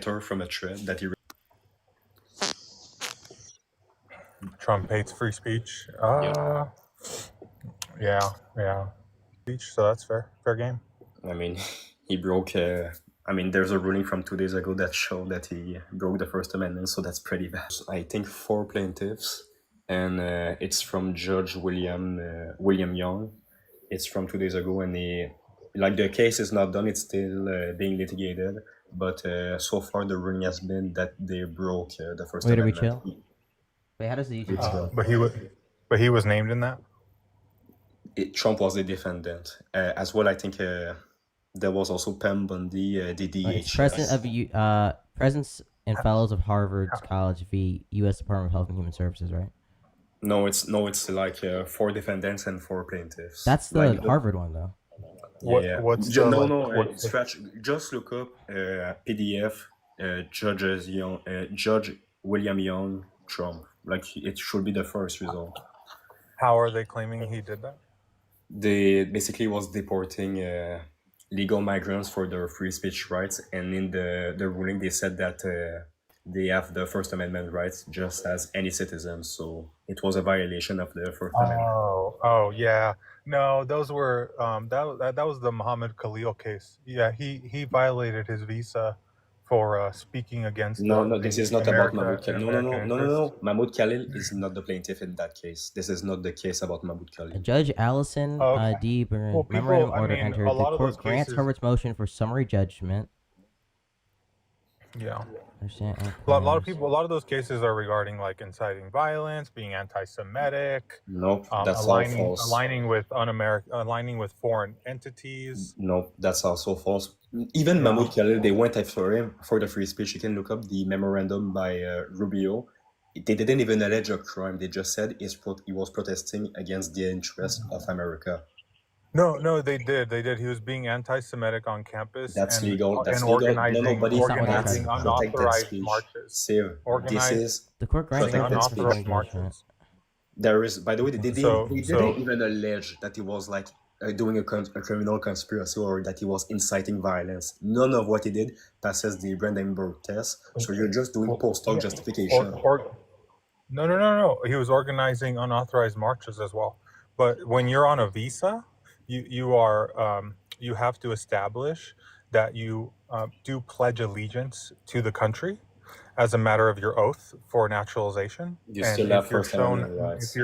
letter from a thread that he. Trump hates free speech. Yeah. Speech, so that's fair game. I mean, he broke. I mean, there's a ruling from 2 days ago that showed that he broke the First Amendment, so that's pretty bad. I think 4 plaintiffs, and it's from Judge William Young. It's from 2 days ago, and the case is not done; it's still being litigated. But so far, the ruling has been that they broke the First Wait, are we Amendment. chill? Wait, how does the YouTube? But he was named in that. Trump was the defendant as well. I think there was also Pam Bundy, the DHS. Presidents and fellows of Harvard College v. U.S. Department of Health and Human Services, right? No, it's like 4 defendants and 4 plaintiffs. That's the Harvard one, though. Scratch. Just look up PDF. Judge William Young Trump. Like, it should be the first result. How are they claiming he did that? They basically was deporting legal migrants for their free speech rights, and in the ruling they said that they have the First Amendment rights just as any citizen. So it was a violation of the First Amendment. Oh yeah. No, those were that was the Muhammad Khalil case. Yeah, he violated his visa for speaking against. No, this is not about Mahmoud Khalil. No. Mahmoud Khalil is not the plaintiff in that case. This is not the case about Mahmoud Khalil. Judge Allison D. Byrne, memorandum order entered. The court grants Harvard's motion for summary judgment. Yeah. A lot of those cases are regarding like inciting violence, being anti-Semitic. Nope, that's all false. Aligning with foreign entities. No, that's also false. Even Mahmoud Khalil, they went after him for the free speech. You can look up the memorandum by Rubio. They didn't even allege a crime. They just said he was protesting against the interests of America. No, they did. He was being anti-Semitic on campus. That's legal. That's legal. Organizing unauthorized marches. The court granted unauthorized marches. There is, by the way, they didn't even allege that he was like doing a criminal conspiracy or that he was inciting violence. None of what he did passes the Brandenburg test. So you're just doing post-hoc justification. No. He was organizing unauthorized marches as well. But when you're on a visa, you have to establish that you do pledge allegiance to the country as a matter of your oath for naturalization. You still have First Amendment rights.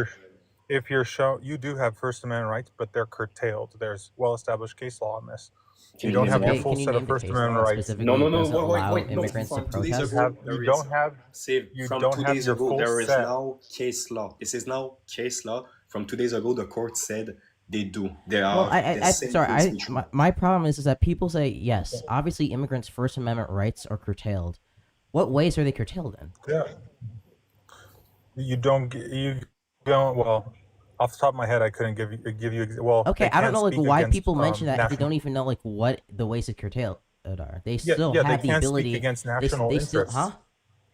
If you're shown, you do have First Amendment rights, but they're curtailed. There's well-established case law on this. You don't have your full set of First Amendment rights. No. Wait. Immigrants to protest. You don't have your full set. There is now case law. This is now case law. From 2 days ago, the court said they do. They are. Well, my problem is that people say yes. Obviously, immigrants' First Amendment rights are curtailed. What ways are they curtailed in? Yeah. You don't. Well, off the top of my head, I couldn't give you. Well, okay, I don't know like why people mention that if they don't even know like what the ways to curtail it are. They still have the ability speak against national interests.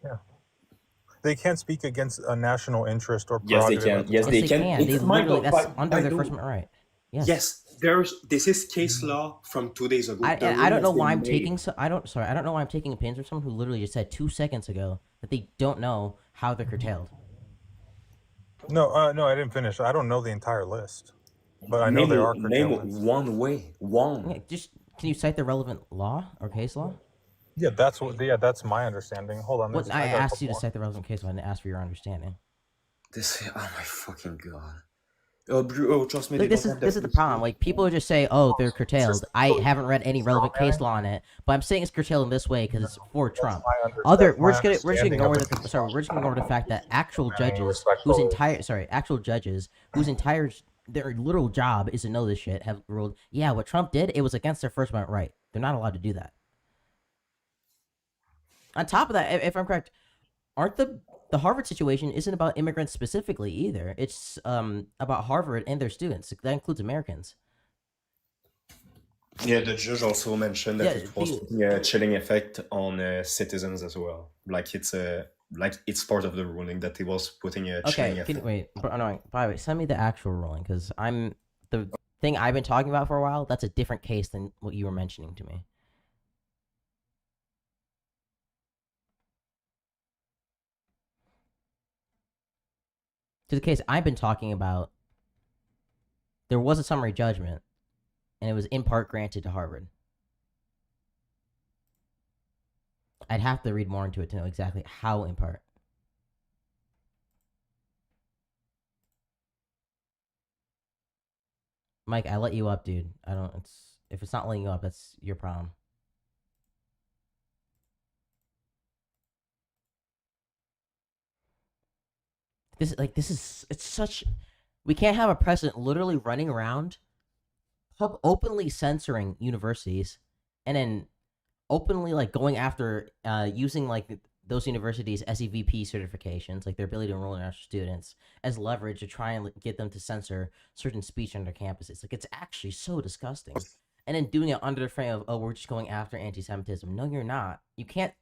Yeah. They can't speak against a national interest or prerogative. Yes, they can. That's under their First Amendment right. Yes. This is case law from 2 days ago. I don't know why I'm taking I don't know why I'm taking opinions from someone who literally just said 2 seconds ago that they don't know how they're curtailed. No, I didn't finish. I don't know the entire list, but I know there are curtailments. Name one way. One. Okay, just can you cite the relevant law or case law? Yeah, that's my understanding. Hold on. I asked you to cite the relevant case law. I didn't ask for your understanding. Oh my fucking god. Trust me. Like, this is the problem. Like people just say, "Oh, they're curtailed." I haven't read any relevant case law on it, but I'm saying it's curtailed in this way because it's for Trump. We're just gonna ignore the fact that actual judges whose entire their literal job is to know this shit have ruled. Yeah, what Trump did, it was against their First Amendment right. They're not allowed to do that. On top of that, if I'm correct, aren't the Harvard situation isn't about immigrants specifically either. It's about Harvard and their students. That includes Americans. Yeah, the judge also mentioned that it was a chilling effect on citizens as well. Like it's part of the ruling that he was putting a chilling effect. By the way, send me the actual ruling because the thing I've been talking about for a while. That's a different case than what you were mentioning to me. To the case I've been talking about, there was a summary judgment, and it was in part granted to Harvard. I'd have to read more into it to know exactly how in part. Mike, I let you up, dude. I don't. If it's not letting you up, that's your problem. It's such. We can't have a president literally running around, openly censoring universities, and then openly like going after using like those universities' SEVP certifications, like their ability to enroll international students, as leverage to try and get them to censor certain speech on their campuses. Like, it's actually so disgusting. And then doing it under the frame of, oh, we're just going after anti-Semitism. No, you're not. You can't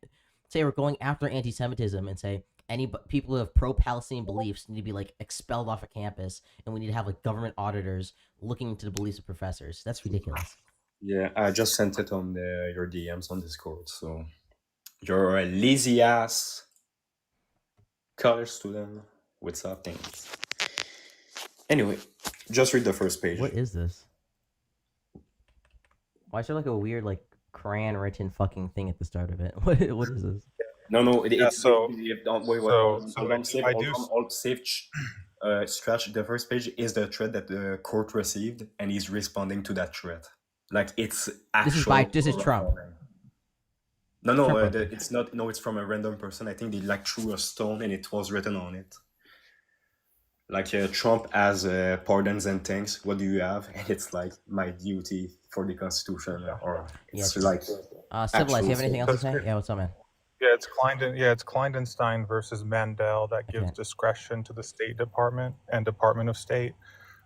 say we're going after anti-Semitism and say any people who have pro-Palestinian beliefs need to be like expelled off a campus, and we need to have like government auditors looking into the beliefs of professors. That's ridiculous. Yeah, I just sent it on your DMs on Discord. So you're a lazy ass college student with some things. Anyway, just read the first page. What is this? Why is there like a weird like crayon written fucking thing at the start of it? What is this? No, it's so scratch. The first page is the threat that the court received, and he's responding to that threat. Like, it's actual. This is Trump. No, it's not. No, it's from a random person. I think they like threw a stone, and it was written on it. Like, Trump has pardons and things. What do you have? And it's like, my duty for the Constitution, or it's like. Civilized. You have anything else to say? Yeah, what's up, man? Yeah, it's Kleindenstein versus Mandel that gives discretion to the State Department and Department of State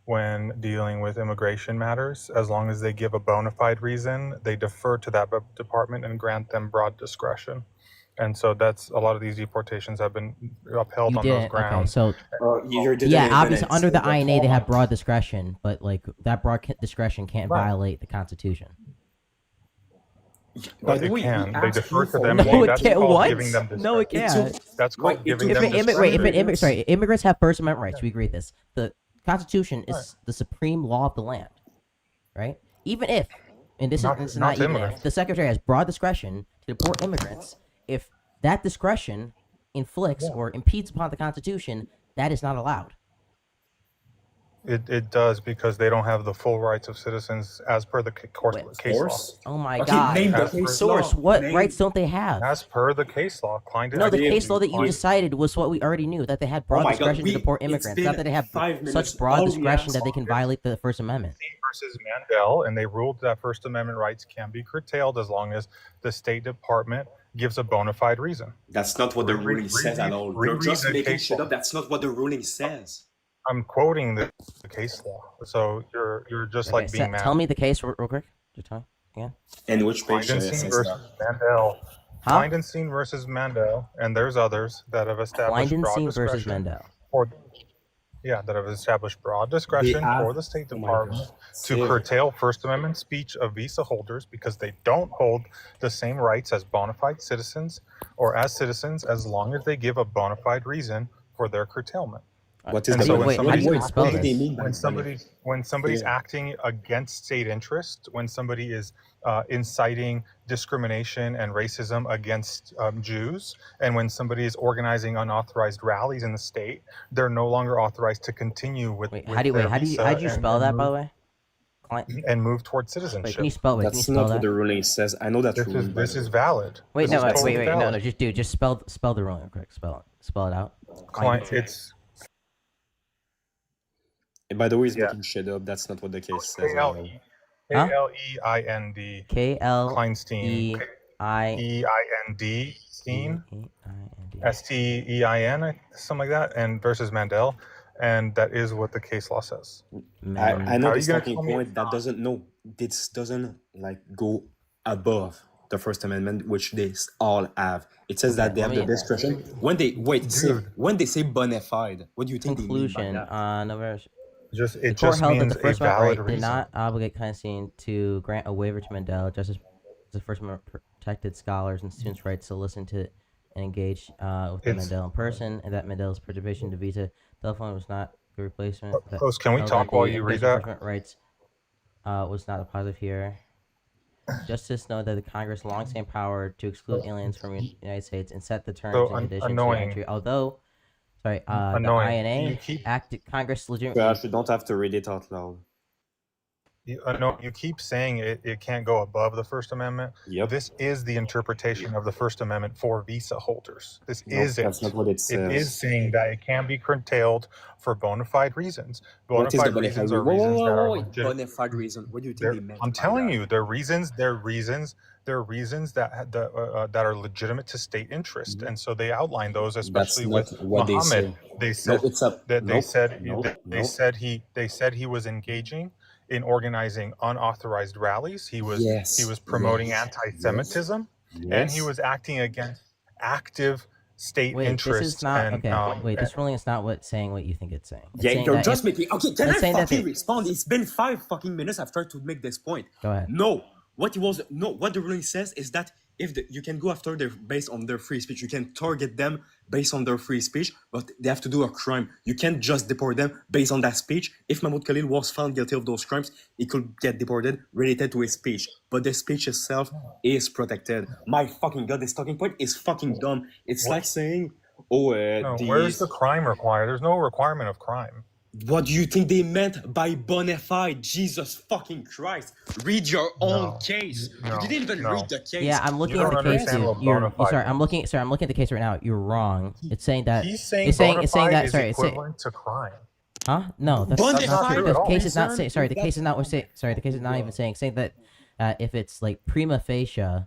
when dealing with immigration matters. As long as they give a bona fide reason, they defer to that department and grant them broad discretion. And so that's a lot of these deportations have been upheld on those grounds. Okay, so obviously under the INA they have broad discretion, but like that broad discretion can't violate the Constitution. But it can. They defer to them. No, it can't. What? Giving them No, it can't. That's called giving them discretion. Immigrants have First Amendment rights. We agree with this. The Constitution is the supreme law of the land, right? Even if, and this is not even if, the Secretary has broad discretion to deport immigrants, if that discretion inflicts or impedes upon the Constitution, that is not allowed. It does, because they don't have the full rights of citizens as per the case law. Oh my God! Name the case source. law. What rights don't they have? As per the case law, No, the case law that you just cited was what we already knew, that they had broad discretion to deport immigrants, not that they have such broad discretion that they can violate the First Amendment. Versus Mandel, and they ruled that First Amendment rights can be curtailed as long as the State Department gives a bona fide reason. That's not what the ruling says at all. You're just making shit up. That's not what the ruling says. I'm quoting the case law, so you're just like being mad. Tell me the case real quick. Just tell me again. And which page? Kleindenstein versus Mandel. Kleindenstein versus Mandel, and there's others that have established broad discretion. Versus Mandel. That have established broad discretion for the State Department to curtail First Amendment speech of visa holders because they don't hold the same rights as bona fide citizens or as citizens, as long as they give a bona fide reason for their curtailment. What is when somebody's acting against state interest, when somebody is inciting discrimination and racism against Jews, and when somebody is organizing unauthorized rallies in the state, they're no longer authorized to continue with. How do you spell that, by the way? And move towards citizenship. Wait, can you spell? That's not what the ruling says. I know that this is valid. Wait, just spell the ruling quick. Spell it out. It's. By the way, he's making shit up. That's not what the case says. K-L-E-I-N-D. Kleinstein. E-I-N-D. Stein. S-T-E-I-N, something like that, and versus Mandel. And that is what the case law says. I know the starting point. This doesn't like go above the First Amendment, which they all have. It says that they have the discretion. When they say bona fide, what do you think? Conclusion. It just means that the First a valid right reason. Did not obligate Kleinstein to grant a waiver to Mandel, just as the First Amendment protected scholars and students' rights to listen to and engaged with Mandela in person, and that Mandela's participation to visa telephone was not the replacement. Close, can we talk while you read that? Rights was not a positive here. Justice noted that the Congress long-standing power to exclude aliens from the United States and set the terms and conditions for entry. Although, the INA Congress legitimately. Gosh, you don't have to read it out loud. You keep saying it can't go above the First Amendment. Yep. This is the interpretation of the First Amendment for visa holders. This is it. That's not what it says. It is saying that it can be curtailed for bona fide reasons. Bona fide reasons are reasons that are legitimate. Bona fide reason. What do you think they meant? I'm telling you, they're reasons that are legitimate to state interest, Mm-hmm. and so they outline those, especially with what Muhammad. They said they said he was engaging in organizing unauthorized rallies. He was promoting anti-Semitism, and he was acting against active state interests. This is not and, this ruling is not saying what you think it's saying. It's yeah, saying you're just making. Okay, can I fucking respond? It's been 5 fucking minutes. I've tried to make this point. Go ahead. What the ruling says is that if you can go after them based on their free speech, you can target them based on their free speech, but they have to do a crime. You can't just deport them based on that speech. If Mahmoud Khalil was found guilty of those crimes, he could get deported related to his speech. But the speech itself is protected. My fucking god, this talking point is fucking dumb. It's like saying, where's the crime required? There's no requirement of crime. What do you think they meant by bona fide? Jesus fucking Christ. Read your own case. You didn't even read the case. Yeah, I'm looking at the case. I'm looking at the case right now. You're wrong. It's saying that it's saying that is equivalent to crime. Huh? No, that's not true. The case is not saying. Sorry, the case is not even saying that if it's like prima facie,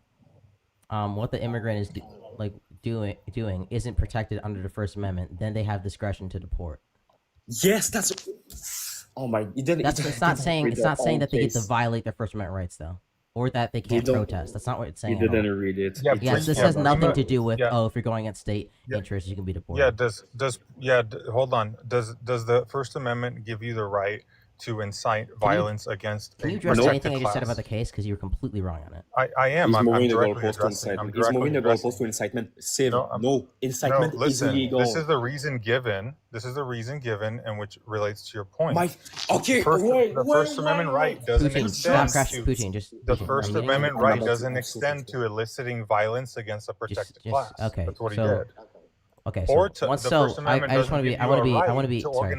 what the immigrant is doing isn't protected under the First Amendment, then they have discretion to deport. Yes, that's. Oh my! It's not saying that they get to violate their First Amendment rights though, or that they can't protest. That's not what it's saying. You didn't read it. Yes, this has nothing to do with if you're going against state interests, you can be deported. Hold on. Does the First Amendment give you the right to incite violence against? Can you address anything I just said about the case? Because you're completely wrong on it. I am. He's I'm moving the directly goalpost to incitement. He's moving the goalpost to incitement. Incitement is illegal. This is the reason given. And which relates to your point. The First Amendment right doesn't extend the First Amendment right doesn't extend to eliciting violence against a protected class. Okay, that's what he did. Okay, so I just want to be sorry,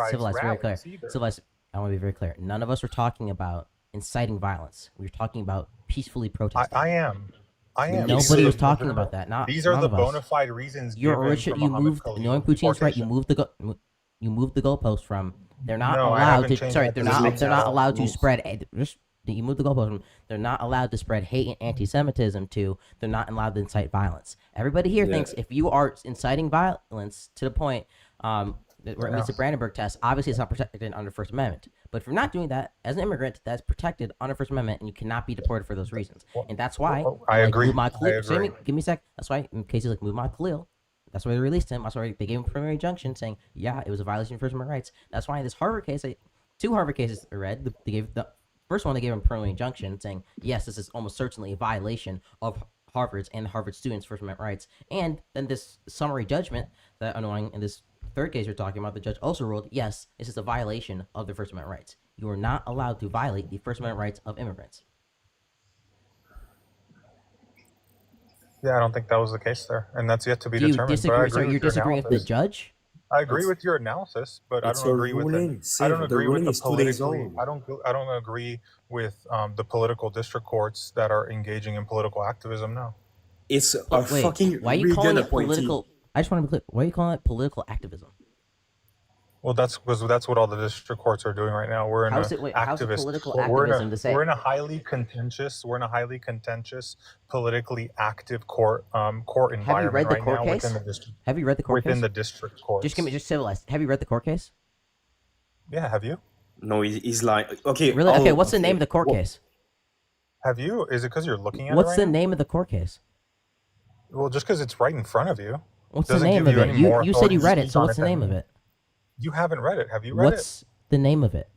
civilized, very clear. Civilized, I want to be very clear. None of us were talking about inciting violence. We were talking about peacefully protesting. I am. Nobody was talking about that. These are the bona fide reasons. Knowing Poutine's right, you moved the goalpost from they're not allowed to. Sorry, they're not allowed to spread. You move the goalpost from they're not allowed to spread hate and anti-Semitism to they're not allowed to incite violence. Everybody here thinks if you are inciting violence to the point where it meets the Brandenburg test, obviously it's not protected under First Amendment. But if you're not doing that as an immigrant, that's protected under First Amendment, and you cannot be deported for those reasons. And that's why I agree. Give me a sec. That's why in cases like Muhammad Khalil, that's why they released him. That's why they gave him a preliminary injunction saying, yeah, it was a violation of First Amendment rights. That's why in this Harvard case, 2 Harvard cases I read, they gave the first one, they gave him a preliminary injunction saying, yes, this is almost certainly a violation of Harvard's and Harvard students' First Amendment rights. And then this summary judgment, that annoying, in this third case you're talking about, the judge also ruled, yes, this is a violation of the First Amendment rights. You are not allowed to violate the First Amendment rights of immigrants. Yeah, I don't think that was the case there, and that's yet to be determined. You're disagreeing with the judge? I agree with your analysis, but I don't agree with it. I don't agree with the politically. I don't agree with the political district courts that are engaging in political activism. No, it's a fucking. Why are you calling it political? I just want to be clear. Why are you calling it political activism? Well, that's because that's what all the district courts are doing right now. We're in We're in a highly contentious, politically active court environment right now within the district. Have you read the court case? Within the district court. Just civilized. Have you read the court case? Yeah, have you? No, he's lying. Okay. Really? Okay, what's the name of the court case? Have you? Is it because you're looking at it? What's the name of the court case? Well, just because it's right in front of you. What's the name of it? You said you read it, so what's the name of it? You haven't read it. Have you read it? What's the name of it?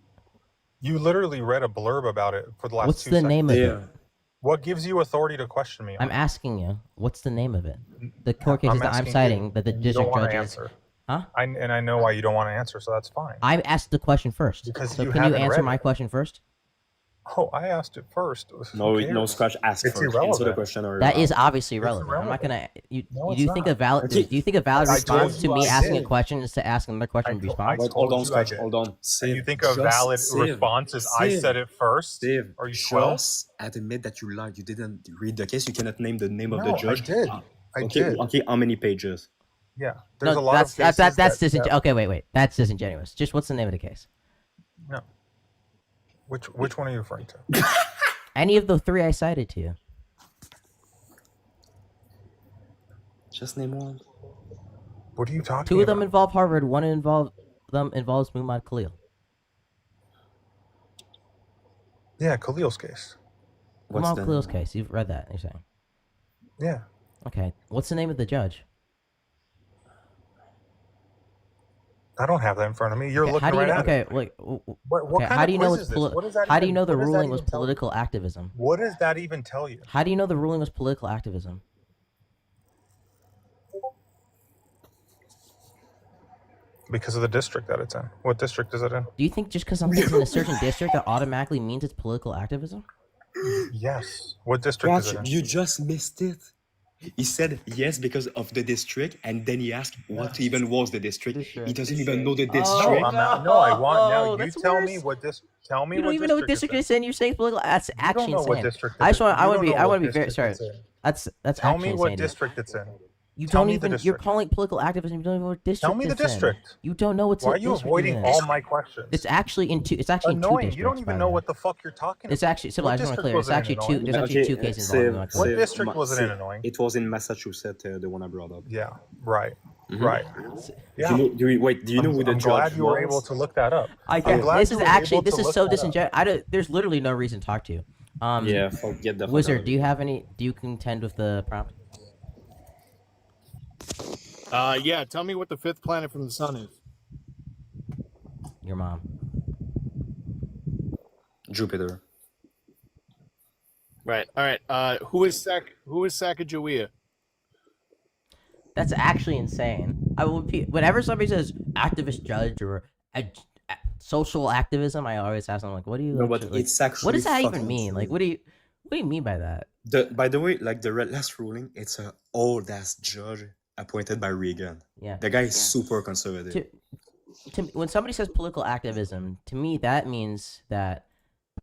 You literally read a blurb about it for the last 2 seconds. What's the name of it? What gives you authority to question me on I'm it? asking you, what's the name of it? The court I'm cases that I'm asking you, citing that the and you don't district want to judges. answer. Huh? And I know why you don't want to answer, so that's fine. I asked the question first. Because So you can you haven't answer read my it. question first? Oh, I asked it first. No, Who no, cares? Scratch. Ask It's first. Answer the irrelevant. question or That is out. obviously It's relevant. I'm not irrelevant. gonna. You No, do you it's think not. a valid? Okay. Do you think a valid I response told to you me I asking a did. question is to ask another question and I respond? Wait, hold told on, you I Scratch. did. Hold on. And Save. you think a valid response is I said it first? Save. Are you 12? Just admit that you lied. You didn't read the case. You cannot name the name of the No, I judge. did. I Okay. did. Okay. How many pages? Yeah. There's a No, lot of cases that's that, disingenuous. Okay, wait. That's disingenuous. Just what's the name of the case? No. Which one are you referring to? Any of the three I cited to you. Just name one. What are you talking Two of them about? involve Harvard. One involves Muhammad Khalil. Yeah, Khalil's case. What's Muhammad the Khalil's case. You've read that. You're saying. Yeah. Okay. What's the name of the judge? I don't have that in front of me. You're Okay, looking how do you right know, at okay, it. wait. What Okay, kind how of do you know quiz it's is this? What does that how do you even- know the what does that ruling was even tell you? political activism? What does that even tell you? How do you know the ruling was political activism? Because of the district that it's in. What district is it in? Do you think just because something's in a certain district that automatically means it's political activism? Yes. What district is it Scratch, in? you just missed it. He said yes because of the district, and then he asked what even was the district. He doesn't even know the No, district. I want now. You that's tell worse. me what this. Tell me You don't what even know what district district it's in. You're saying it's political. That's You don't actually know what insane. district I it's just want. in. I You want don't to be. know I what want to be very district sorry. it's in. That's Tell actually me what insane. Dude. district it's in. You Tell don't me the even. You're district. calling it political activism. You don't even know what district. Tell me the it's in. district. You don't know what's. Why are you avoiding all my questions? It's actually in two. It's actually in two Annoying. districts. You don't by even the know way. what the fuck you're talking It's about. actually civil. I What just want to district clear. was It's it in, actually two. annoying? There's actually two cases involving North What Korea. district was it in, annoying? It was in Massachusetts, the one I brought up. Yeah. Right. Mhm. Right. Yeah. Do you know who the I'm judge glad you were was? able to look that up. I I'm guess glad this you is were actually able this to is look so that up. disingenuous. There's literally no reason to talk to you. Yeah, forget the fuck out Wizard, of do you it. have any? Do you contend with the prompt? Yeah, tell me what the fifth planet from the sun is. Your mom. Jupiter. Right. All right. Who is Sacagawea? That's actually insane. I will repeat. Whenever somebody says activist judge or social activism, I always ask them like, "What do you?" No, but actually, it's actually what does that even fucking mean? true. Like, what do you mean by that? By the way, like the last ruling, it's a old ass judge appointed by Reagan. Yeah. The guy is super conservative. When somebody says political activism, to me that means that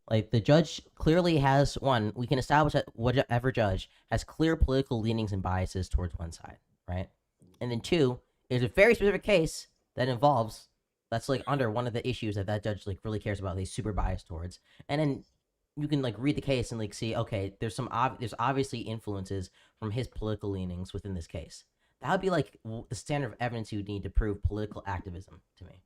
like the judge clearly has one. We can establish that whatever judge has clear political leanings and biases towards one side, right? And then two, there's a very specific case that involves that's like under one of the issues that judge like really cares about. He's super biased towards, and then you can like read the case and like see okay, there's obviously influences from his political leanings within this case. That would be like the standard of evidence you would need to prove political activism to me.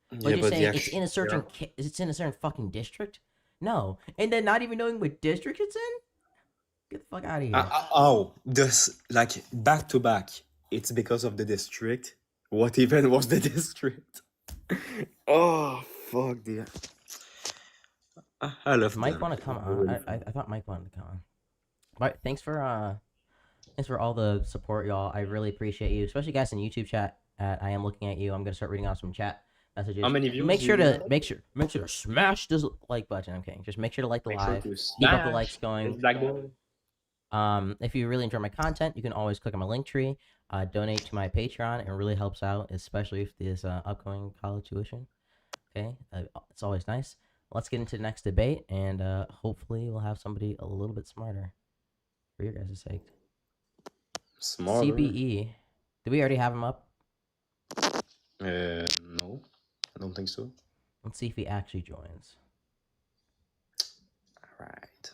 But you're saying it's in a certain it's in a certain fucking district? No, and then not even knowing what district it's in? Get the fuck out of here. This like back to back. It's because of the district. What even was the district? Oh fuck, dear. I love Mike them. want to come on? I thought Mike wanted to come on. But thanks for all the support, y'all. I really appreciate you, especially guys in YouTube chat. I am looking at you. I'm gonna start reading out some chat messages. How many views Make do sure you to have? make sure to smash this like button. I'm kidding. Just make sure to like the live. Keep up the likes going. If you really enjoy my content, you can always click on my link tree, donate to my Patreon. It really helps out, especially if there's upcoming college tuition. Okay, it's always nice. Let's get into the next debate, and hopefully we'll have somebody a little bit smarter for your guys' sake. Smarter. CBE. Did we already have him up? No, I don't think so. Let's see if he actually joins. All right.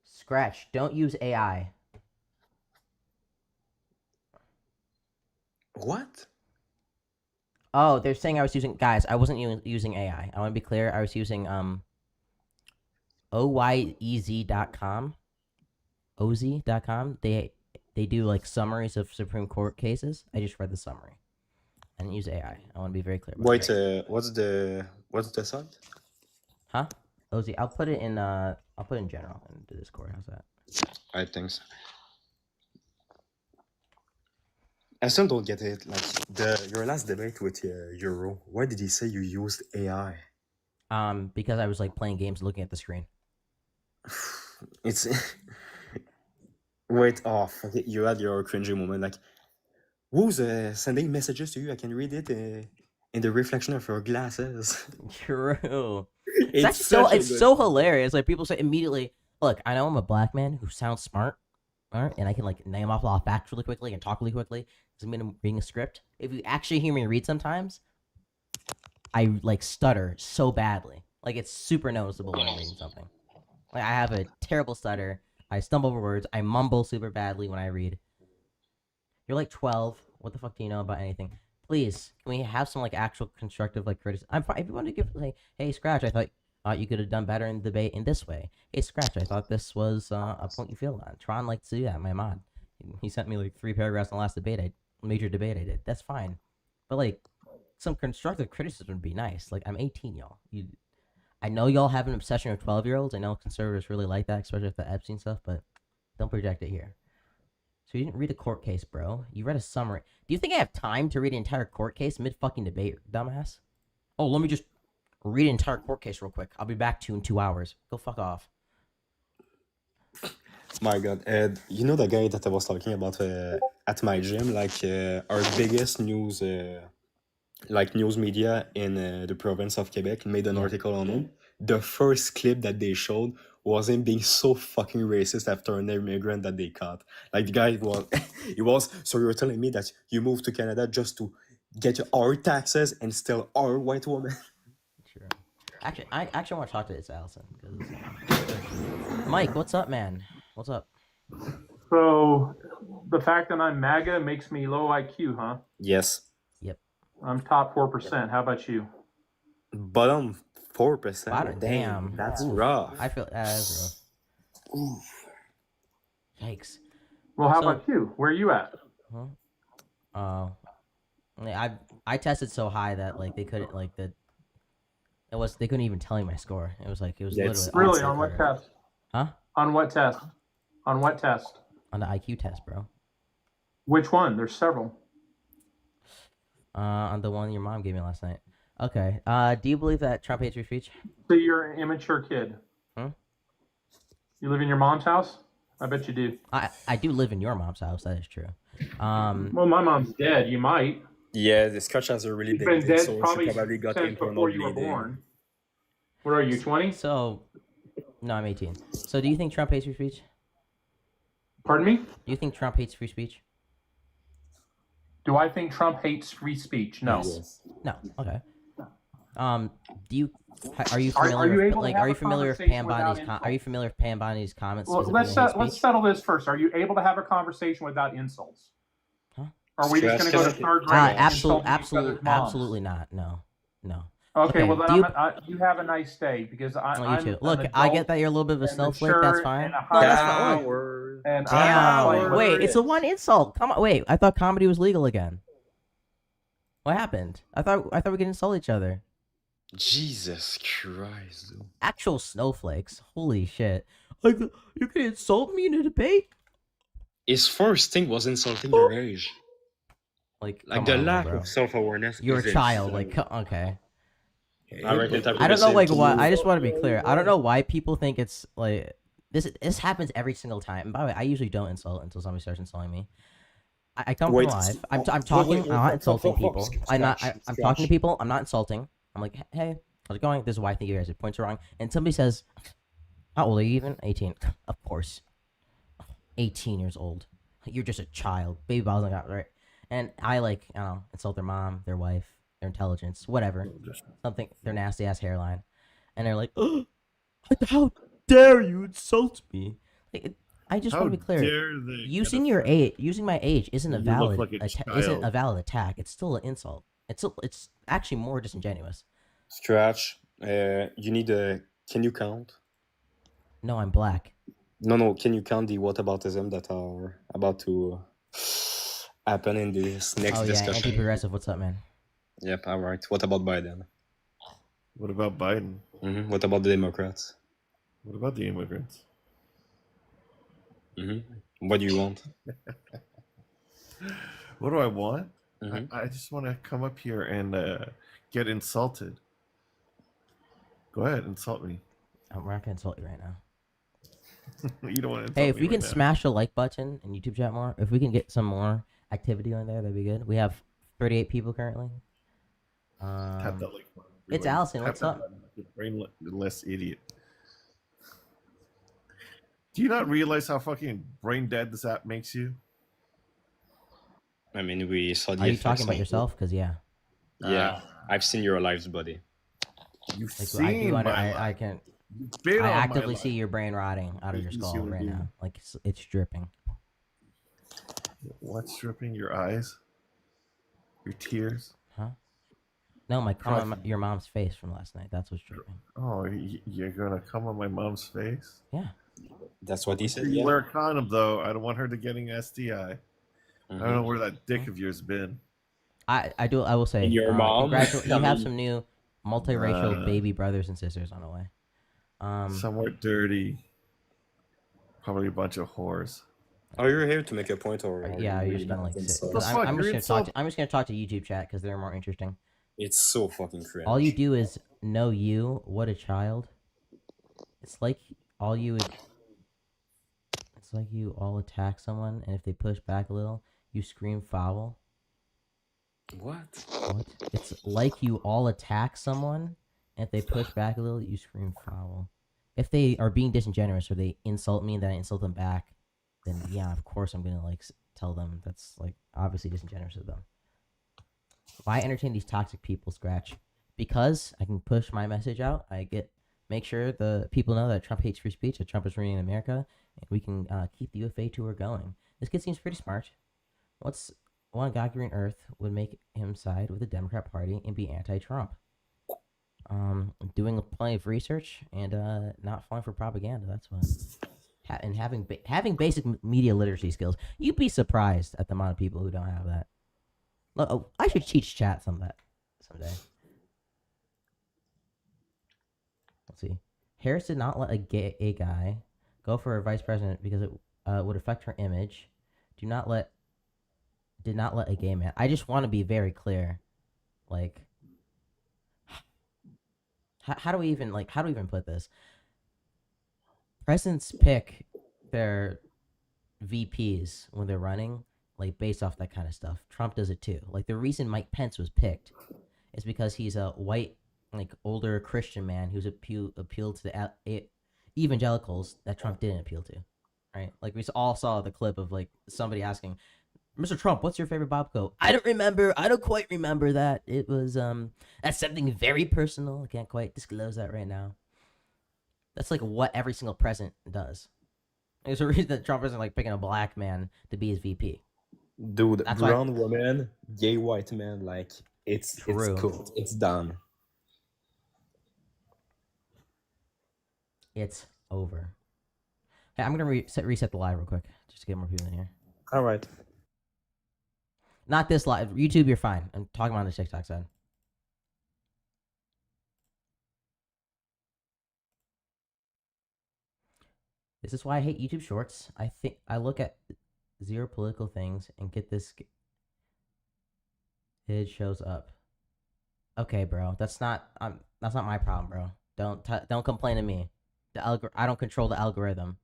Scratch. Don't use AI. What? Oh, they're saying I was using... Guys, I wasn't using AI. I want to be clear. I was using oyez.com. oz.com. They do like summaries of Supreme Court cases. I just read the summary. I didn't use AI. I want to be very clear about Wait, that. what's the site? Huh? Ozzy, I'll put it in general into Discord. How's that? I think so. I still don't get it. Like your last debate with Euro, why did he say you used AI? Because I was like playing games, looking at the screen. It's wait off. Okay, you had your cringy moment. Like, who's sending messages to you? I can read it in the reflection of your glasses. True. It's so hilarious. Like people say immediately, look, I know I'm a black man who sounds smart, right? And I can like name off a lot of facts really quickly and talk really quickly. Doesn't mean I'm reading a script. If you actually hear me read sometimes, I like stutter so badly. Like it's super noticeable when I'm reading something. Like I have a terrible stutter. I stumble over words. I mumble super badly when I read. You're like 12. What the fuck do you know about anything? Please, can we have some like actual constructive like criticism? I'm fine if you want to give like, hey Scratch, I thought you could have done better in the debate in this way. Hey Scratch, I thought this was a point you feel on. Tron likes to do that. My mod, he sent me like 3 paragraphs in the last major debate I did. That's fine, but like some constructive criticism would be nice. Like I'm 18, y'all. I know y'all have an obsession with 12-year-olds. I know conservatives really like that, especially with the Epstein stuff. But don't project it here. So you didn't read a court case, bro. You read a summary. Do you think I have time to read an entire court case mid-fucking debate, dumbass? Oh, let me just read an entire court case real quick. I'll be back to you in 2 hours. Go fuck off. My God, you know the guy that I was talking about at my gym, like our biggest news media in the province of Quebec made an article on him. The first clip that they showed was him being so fucking racist after an immigrant that they caught. Like the guy was, so you were telling me that you moved to Canada just to get our taxes and still our white woman? Sure. Actually, I actually want to talk to this Allison. Mike, what's up, man? What's up? So, the fact that I'm MAGA makes me low IQ, huh? Yes. Yep. I'm top 4%. How about you? Bottom 4%. Bottom, damn. That's Oof. rough. I feel that's rough. Oof. Yikes. Well, how about you? Where are you at? I tested so high that like they couldn't like they couldn't even tell me my score. It was literally really on what test? Huh? On what test? On what test? On the IQ test, bro. Which one? There's several. On the one your mom gave me last night. Okay. Do you believe that Trump hates free speech? So you're an immature kid. You live in your mom's house? I bet you do. I do live in your mom's house. That is true. Well, my mom's dead. You might. Yeah, the Scotch has a really She's big been dick, dead so she probably got before you were born. What are you, 20? So, no, I'm 18. So, do you think Trump hates free speech? Pardon me? Do you think Trump hates free speech? Do I think Trump hates free speech? No. Yes. No. Okay. Are you familiar? Are you familiar with Pam Bondi's? Are you familiar with Pam Bondi's comments? Well, let's settle this first. Are you able to have a conversation without insults? Huh? Are we just going to go to third grade? Absolutely not. No. Okay, well then you have a nice day because you too. Look, I get that you're a little bit of a snowflake. That's fine. Wait, it's a one insult. Come on, wait. I thought comedy was legal again. What happened? I thought we could insult each other. Jesus Christ. Actual snowflakes. Holy shit. Like, you can insult me in a debate? His first thing was insulting your age. Like the lack of self-awareness. You're a child. Like, okay. I don't know, like, why. I just want to be clear. I don't know why people think it's, like... This happens every single time. And by the way, I usually don't insult until somebody starts insulting me. I come from live. I'm talking. I'm not insulting people. I'm talking to people. I'm not insulting. I'm like, hey, how's it going? This is why I think you guys' points are wrong. And somebody says, how old are you even? 18. Of course. 18 years old. You're just a child. Baby balls like that, right? And I insult their mom, their wife, their intelligence, whatever. Something, their nasty ass hairline. And they're like, oh, how dare you insult me? Like, I just want to be clear. Using my age isn't a valid attack. It's still an insult. It's actually more disingenuous. Scratch. You need a. Can you count? No, I'm black. No. Can you count the whataboutism that are about to happen in this next discussion? Anti-progressive. What's up, man? Yep. All right. What about Biden? What about Biden? What about the Democrats? What about the immigrants? What do you want? What do I want? Mm-hmm. I just want to come up here and get insulted. Go ahead, insult me. We're not gonna insult you right now. You don't want to insult Hey, if me we can right now. smash the like button in YouTube chat more, if we can get some more activity on there, that'd be good. We have 38 people currently. Tap that like button. It's Allison. What's up? You brainless idiot. Do you not realize how fucking brain dead this app makes you? I mean, we saw the Are you effects talking about on- yourself? Because yeah, Yeah, I've seen your lives, buddy. You've like, seen my I life. can. You've been I on my actively life. see your brain rotting out of your This skull human right being. now. Like it's dripping. What's dripping? Your eyes? Your tears? Huh? No, my Probably- cum on your mom's face from last night. That's what's dripping. Oh, you're gonna come on my mom's face? Yeah. That's what he said. You Yeah. wear a condom though. I don't want her to getting STI. I Mhm. don't know where that dick of yours been. I do. I will say. Your mom? You I have mean- some new multiracial Uh, baby brothers and sisters on the way. Somewhere dirty. Probably a bunch of whores. Are you here to make a point, or are Yeah, you you're really just gonna not like sit. insulted? 'Cause What the fuck, I'm you're just gonna talk. insult- I'm just gonna talk to YouTube chat because they're more interesting. It's so fucking cringe. All you do is know you. What a child. It's like all you would. It's like you all attack someone, and if they push back a little, you scream foul. What? What? It's like you all attack someone, and if they push back a little, you scream foul. If they are being disingenuous or they insult me and then I insult them back, then yeah, of course I'm gonna like tell them that's like obviously disingenuous of them. Why entertain these toxic people, Scratch? Because I can push my message out. Make sure the people know that Trump hates free speech, that Trump is ruining America, and we can keep the UFA tour going. This kid seems pretty smart. One God Green Earth would make him side with the Democrat Party and be anti-Trump. Doing plenty of research and not falling for propaganda. That's what. And having basic media literacy skills. You'd be surprised at the amount of people who don't have that. Look, I should teach chat someday. Let's see. Harris did not let a guy go for a vice president because it would affect her image. Did not let a gay man. I just want to be very clear. Like, how do we even put this? Presidents pick their VPs when they're running, like based off that kind of stuff. Trump does it too. Like the reason Mike Pence was picked is because he's a white, like older Christian man who's appealed to the evangelicals that Trump didn't appeal to, right? Like we all saw the clip of like somebody asking, Mr. Trump, what's your favorite Bob quote? I don't quite remember that. It was that's something very personal. I can't quite disclose that right now. That's like what every single president does. There's a reason that Trump isn't like picking a black man to be his VP. Dude, That's why- brown woman, gay white man, like it's True. cooked. It's done. It's over. Hey, I'm gonna reset the live real quick just to get more people in here. All right. Not this live. YouTube, you're fine. I'm talking about the TikTok side. This is why I hate YouTube Shorts. I look at zero political things and get this. It shows up. Okay, bro. That's not my problem, bro. Don't complain to me. I don't control the algorithm.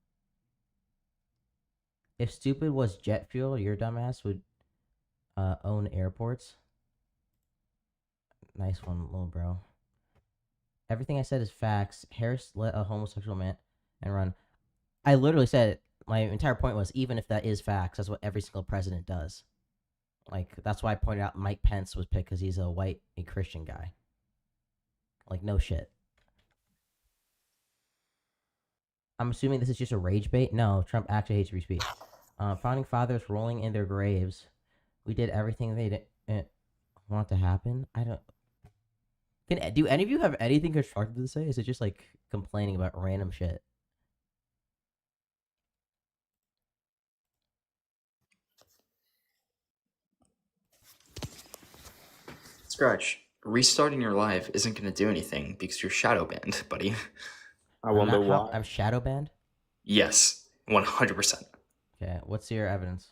If stupid was jet fuel, your dumbass would own airports. Nice one, little bro. Everything I said is facts. Harris let a homosexual man and run. I literally said it. My entire point was, even if that is facts, that's what every single president does. Like, that's why I pointed out Mike Pence was picked because he's a Christian guy. Like, no shit. I'm assuming this is just a rage bait? No, Trump actually hates free speech. Founding fathers rolling in their graves. We did everything they didn't want to happen. I don't... Do any of you have anything constructive to say? Is it just, like, complaining about random shit? Scratch. restarting your live isn't going to do anything because you're shadow banned, buddy. I wonder not how- why. I'm shadow banned. Yes, 100%. Okay, what's your evidence?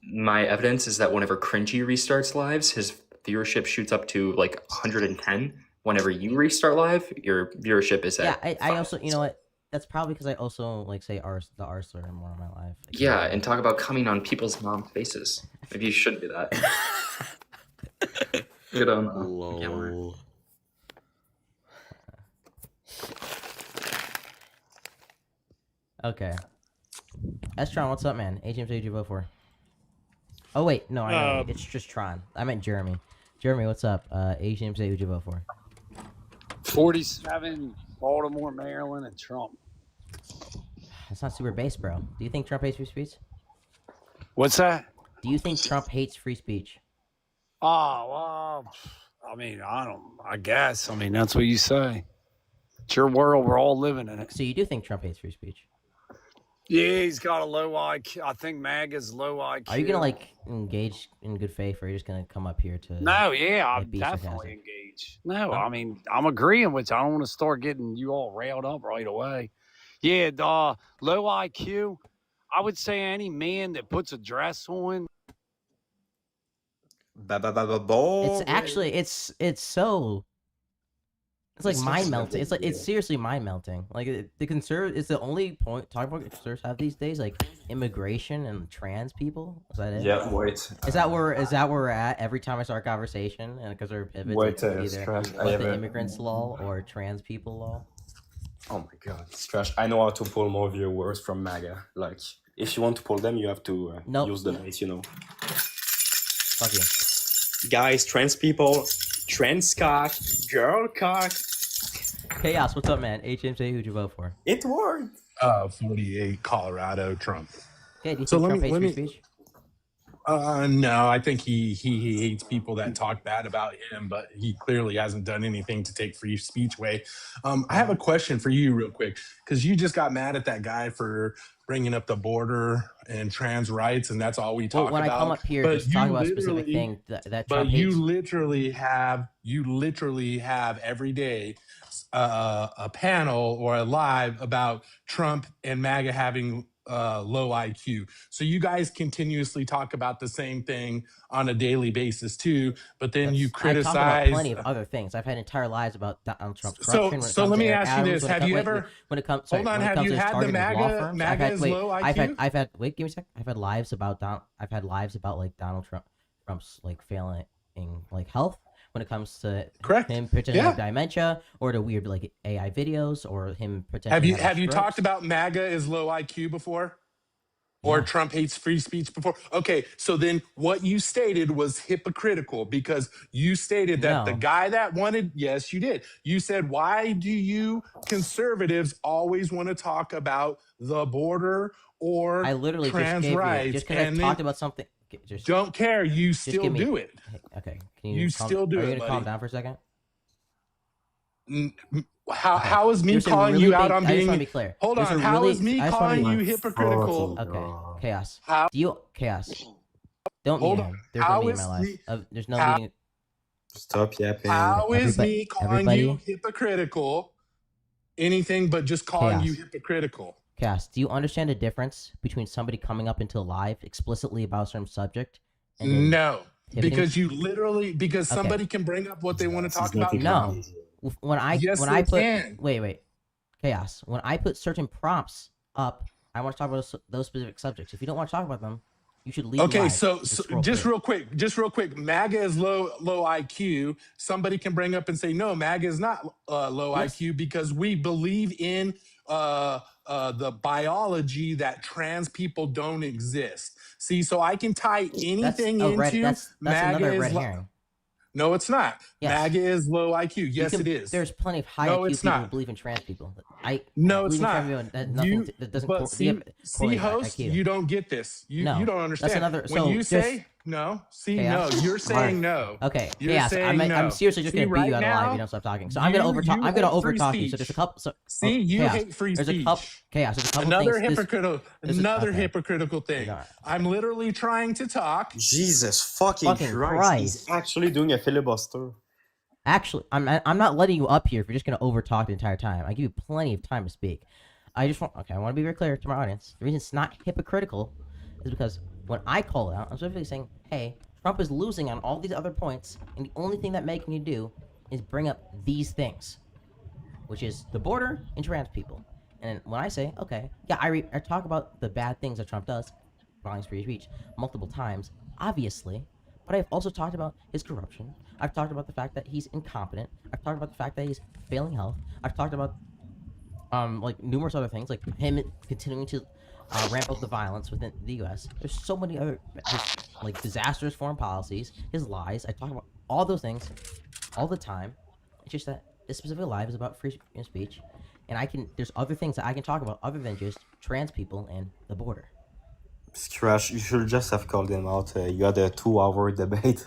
My evidence is that whenever Cringy restarts lives, his viewership shoots up to like 110. Whenever you restart live, your viewership is Yeah, at I also, you know what? That's probably because I also like say the R slur more in my life. Yeah, and talk about coming on people's mom's faces. Maybe you should do that. Good on Lol. Okay. Estron, what's up, man? HMC, who'd you vote for? Oh wait, no, I know. It's just Tron. I meant Jeremy. Jeremy, what's up? HMC, who'd you vote for? 47, Baltimore, Maryland, and Trump. That's not super base, bro. Do you think Trump hates free speech? What's that? Do you think Trump hates free speech? Oh, well, I mean, I guess. I mean, that's what you say. It's your world. We're all living in it. So you do think Trump hates free speech? Yeah, he's got a low IQ. I think MAGA's low IQ. Are you gonna like engage in good faith, or are you just gonna come up here to? No, yeah, I'm be definitely sarcastic? engaged. No, I mean, I'm agreeing with you. I don't want to start getting you all railed up right away. Yeah, low IQ. I would say any man that puts a dress on. It's actually it's so. It's like mind melting. It's seriously mind melting. Like the conserv is the only point talking about conservatives have these days, like immigration and trans people. Is that it? Yeah, wait. Is that where we're at every time I start a conversation? And because we're pivoting Wait, to either Strash, I what have the a- immigrants law or trans people law. Oh my god, it's trash. I know how to pull more viewers from MAGA. Like, if you want to pull them, you have to Nope. use the base, you know. Fuck you. Guys, trans people, trans cock, girl cock. Chaos, what's up, man? HMC, who'd you vote for? It worked. 48 Colorado Trump. Okay, do you So think let Trump me- hates free speech? No, I think he hates people that talk bad about him, but he clearly hasn't done anything to take free speech away. I have a question for you real quick, because you just got mad at that guy for bringing up the border and trans rights, and that's all we talk Well, when about. I come up here, But just talk you about a specific literally- thing that But Trump you hates. literally have every day a panel or a live about Trump and MAGA having low IQ. So you guys continuously talk about the same thing on a daily basis too, but then you I talk criticize. about plenty of other things. I've had entire lives about Donald Trump's corruption. when it So comes let to me Eric ask you Adams, this: Have you ever? when it comes? Hold on, when it have comes you to his had the targeting of law MAGA firms, MAGA's low IQ? I've had. Wait, give me a sec. I've had lives about I've had lives about like Donald Trump's like failing like health when it comes to Correct. him pretending Yeah. to have dementia or to weird like AI videos or him pretending. Have you talked about MAGA is low IQ before? Or Yeah. Trump hates free speech before? Okay, so then what you stated was hypocritical because you stated that the No. guy that wanted, yes, you did. You said, why do you conservatives always want to talk about the border or I literally just trans gave rights? you just because I and talked then about something. Just don't care, you still give me- do it. okay. Can you? You calm, still do are it, you gonna calm buddy. down for a second? How is me There's a calling really you out big- on I just being? wanna be clear. Hold There's on, a how really- is me I just wanna calling be- you hypocritical? Okay, chaos. How- Do you chaos? Don't Hold mute on. him. There's How no mute in is my life. me- There's no how- meeting. Stop yapping. How is Everybody- me calling you everybody- hypocritical anything but just calling you Chaos. hypocritical? Chaos. Do you understand the difference between somebody coming up into live explicitly about a certain subject? And then No, pivoting? because Okay. somebody can bring up what they want to talk about. No. When I Yes, when they I put can. wait chaos. When I put certain prompts up, I want to talk about those specific subjects. If you don't want to talk about them, you should leave. Okay, live so and scroll just through. real quick, MAGA is low IQ. Somebody can bring up and say, no, MAGA is not low Yes. IQ because we believe in the biology that trans people don't exist. See, so I can tie anything into that's MAGA another is red low. herring. No, it's not. Yes. MAGA is low IQ. You Yes, can- it is. There's plenty of high No, IQ it's people who not. believe in trans people. No, it's believe in not. trans people, that nothing You- that doesn't but co- see, you have- see, correlate host, IQ. you don't get this. You No, don't that's understand. another- When so you just- say No. See, Chaos? no. You're saying no. Okay, You're Chaos. saying I'm no. seriously just See, gonna beat you right out of live if now, you don't stop talking. So I'm gonna you hate free overtalk you. So there's a speech. couple. So See, you Chaos. hate free There's a speech. couple. Chaos. There's a couple Another things. hypocritical, Okay. hypocritical thing. No. I'm literally trying to talk. Jesus fucking Christ. Christ. He's actually doing a filibuster. Actually, I'm not letting you up here if you're just gonna overtalk the entire time. I give you plenty of time to speak. I want to be very clear to my audience. The reason it's not hypocritical is because when I call it out, I'm specifically saying, hey, Trump is losing on all these other points, and the only thing that making you do is bring up these things, which is the border and trans people. And when I say, okay, yeah, I talk about the bad things that Trump does, violence, free speech, multiple times, obviously, but I've also talked about his corruption. I've talked about the fact that he's incompetent. I've talked about the fact that he's failing health. I've talked about like numerous other things, like him continuing to ramp up the violence within the U.S. There's so many other like disastrous foreign policies, his lies. I talk about all those things all the time. It's just that this specific live is about free speech, and there's other things that I can talk about other than just trans people and the border. Scratch, you should just have called him out. You had a 2-hour debate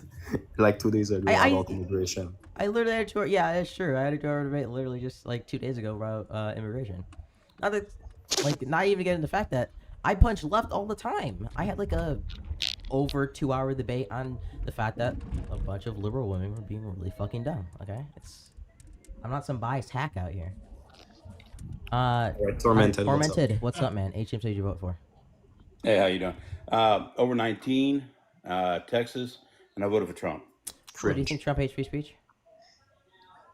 like 2 days ago about immigration. I literally had that's true. I had a 2-hour debate literally just like 2 days ago about immigration. Not even getting the fact that I punch left all the time. I had like a over 2-hour debate on the fact that a bunch of liberal women were being really fucking dumb. Okay, I'm not some biased hack out here. Tormented. What's up, man? HM says you vote for. Hey, how you doing? Over 19, Texas, and I voted for Trump. So do you think Trump hates free speech?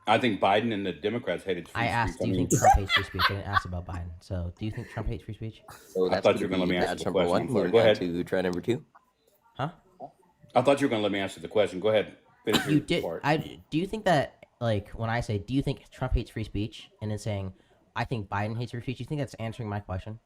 I think Biden and the Democrats hated free speech. I asked, do you think Trump hates free speech? I didn't ask about Biden. So, do you think Trump hates free speech? So I thought you were going to let me answer the question. Go ahead. To try number 2. Huh? I thought you were going to let me answer the question. Go ahead. Finish you your did. part. Do you think that, like, when I say, do you think Trump hates free speech, and then saying, I think Biden hates free speech, do you think that's answering my question?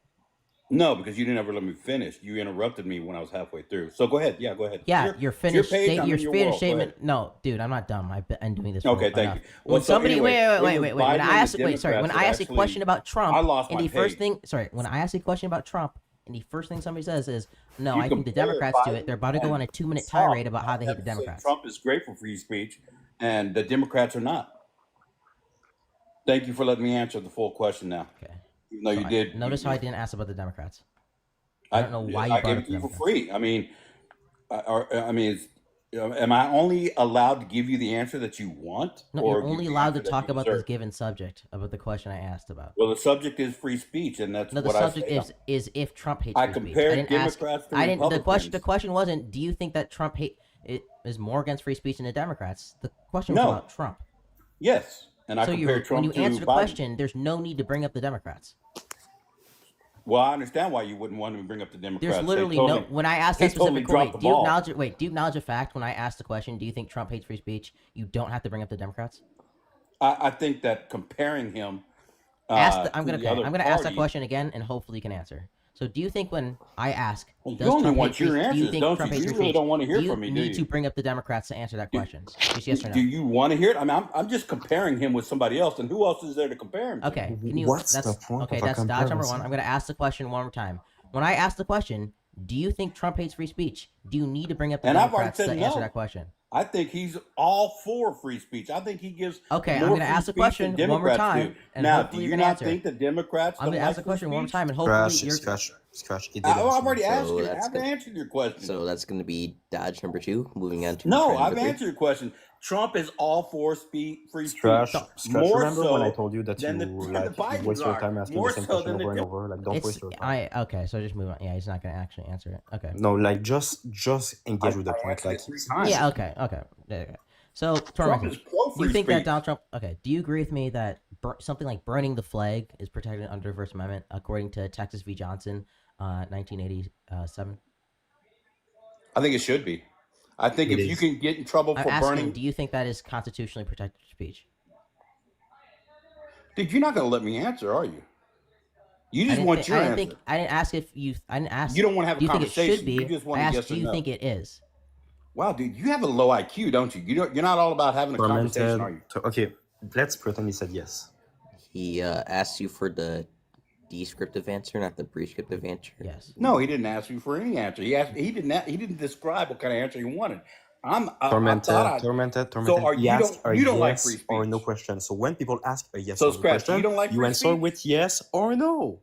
No, because you didn't ever let me finish. You interrupted me when I was halfway through. So go ahead. Yeah, go ahead. Yeah, your finished statement. No, dude, I'm not dumb. I've been doing this. Okay, thank you. When somebody, wait. When I ask, when I ask a question about Trump, and the first thing, when I ask a question about Trump, and the first thing somebody says is, no, I think the Democrats do it. They're about to go on a 2-minute tirade about how they hate the Democrats. Trump is great for free speech, and the Democrats are not. Thank you for letting me answer the full question now. Okay. Even though you did. Notice how I didn't ask about the Democrats. I don't know why you I brought gave up it to you the for free. I mean, am I only allowed to give you the answer that you want? No, you're only allowed to talk about this given subject, about the question I asked about. Well, the subject is free speech, and that's no. The what subject is if Trump hates free speech. compared Democrats to Republicans. The question wasn't, do you think that Trump is more against free speech than the Democrats? The question was about Trump. Yes, and I compared Trump to when you answer the Biden. question, there's no need to bring up the Democrats. Well, I understand why you wouldn't want to bring up the Democrats. There's literally no. When I asked that specific question, do you acknowledge the fact when I asked the question, do you think Trump hates free speech? You don't have to bring up the Democrats. I think that comparing him. I'm gonna ask that question again, and hopefully you can answer. So, do you think when I ask, you only want your answers, don't you? You really don't want to hear from me, do you? Need to bring up the Democrats to answer that question. Just yes or no. Do you want to hear it? I mean, I'm just comparing him with somebody else, and who else is there to compare him to? Okay, What's the point? Okay, that's dodge number 1. I'm gonna ask the question one more time. When I ask the question, do you think Trump hates free speech? Do you need to bring up the Democrats to answer that question? I think he's all for free speech. I think he gives. Okay, I'm going to ask the question one more time. And now, do you not think the Democrats? I'm going to ask the question one more time, and hopefully Scratch. I've already asked you. I've answered your question. So that's going to be dodge number 2. Moving on to no, I've answered your question. Trump is all for free speech. Scratch. More remember so when I told you that than you waste your time asking the same question over and over? Like, don't waste your time. Okay, so just move on. Yeah, he's not going to actually answer it. Okay. No, like just engage with the point. Like, yeah. Okay. So, Tormented, do you think that Donald Trump? Okay. Do you agree with me that something like burning the flag is protected under the First Amendment, according to Texas v. Johnson, 1987? I think it should be. I think if you can get in trouble for burning, do you think that is constitutionally protected speech? Dude, you're not going to let me answer, are you? You just want your answer. I didn't ask if you. I didn't ask. You don't want to have a conversation. Think it should be. You just want I to asked, do you think it is? Wow, dude, you have a low IQ, don't you? You're not all about having a conversation, are you? Okay, let's pretend he said yes. He asked you for the descriptive answer, not the prescriptive answer? Yes. No, he didn't ask you for any answer. He didn't describe what kind of answer he wanted. Tormented. So He asked a you don't like yes free speech or no question. So when people ask a yes So, or no Scratch, question, you don't like free answer speech? with yes or no.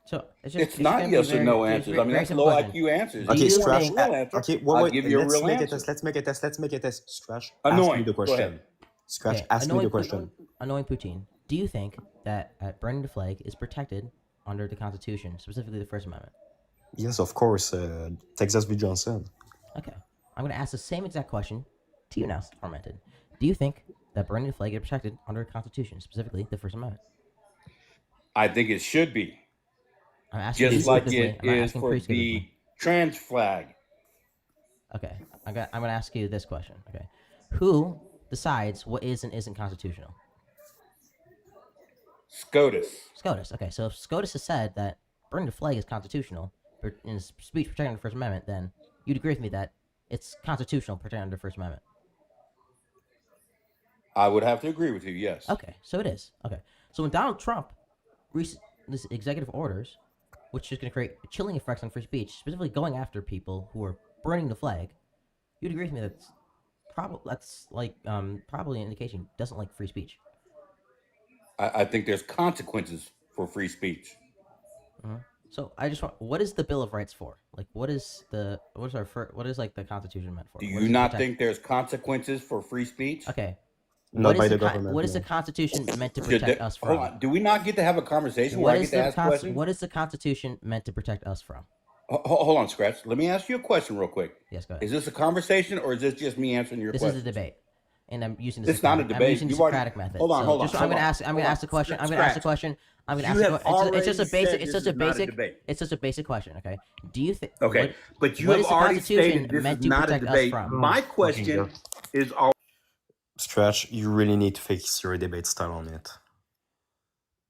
So it's It's not yes or no answers. I mean, that's low IQ answers. Okay, If you want a Scratch. real answer, Okay, I'll wait. give you a Let's real make a answer. test. Let's make a test. Scratch. Ask Annoying. me the Go question. ahead. Scratch. Okay, Ask me the question. Annoying Poutine. Do you think that burning the flag is protected under the Constitution, specifically the First Amendment? Yes, of course. Texas v. Johnson. Okay. I'm going to ask the same exact question to you now, Tormented. Do you think that burning the flag is protected under the Constitution, specifically the First Amendment? I think it should be. I'm asking Just like prescriptively. it I'm not is asking for prescriptively. the trans flag. Okay. I'm going to ask you this question. Okay. Who decides what is and isn't constitutional? SCOTUS. SCOTUS. Okay. So if SCOTUS has said that burning the flag is constitutional in speech protecting the First Amendment, then you'd agree with me that it's constitutional protecting the First Amendment. I would have to agree with you, yes. Okay, so it is. Okay, so when Donald Trump released these executive orders, which is going to create chilling effects on free speech, specifically going after people who are burning the flag, you'd agree with me that's probably an indication he doesn't like free speech. I think there's consequences for free speech. So I just want, what is the Bill of Rights for? Like, what is the Constitution meant for? Do What you does it not protect? think there's consequences for free speech? Okay. Not by the government. What is the Constitution meant to protect us from? Hold on. Do we not get to have a conversation where I get to ask questions? What is the Constitution meant to protect us from? Hold on, Scratch. Let me ask you a question real quick. Yes, go ahead. Is this a conversation or is this just me answering your This question? is a debate, and I'm using the It's not a Socratic- debate. I'm using the You've already- Socratic method. Hold on, So hold on, just- hold I'm going to on, ask. I'm going hold to on. ask the question. I'm going to Scratch. ask the question. I'm going to You ask. have It's just a already basic. said It's this just a is not a basic. debate. It's just a basic question. Okay. Do you think? Okay, but you what have is the already Constitution stated this meant is to not a protect us debate. from? My question is all. Scratch. You really need to fix your debate style on it.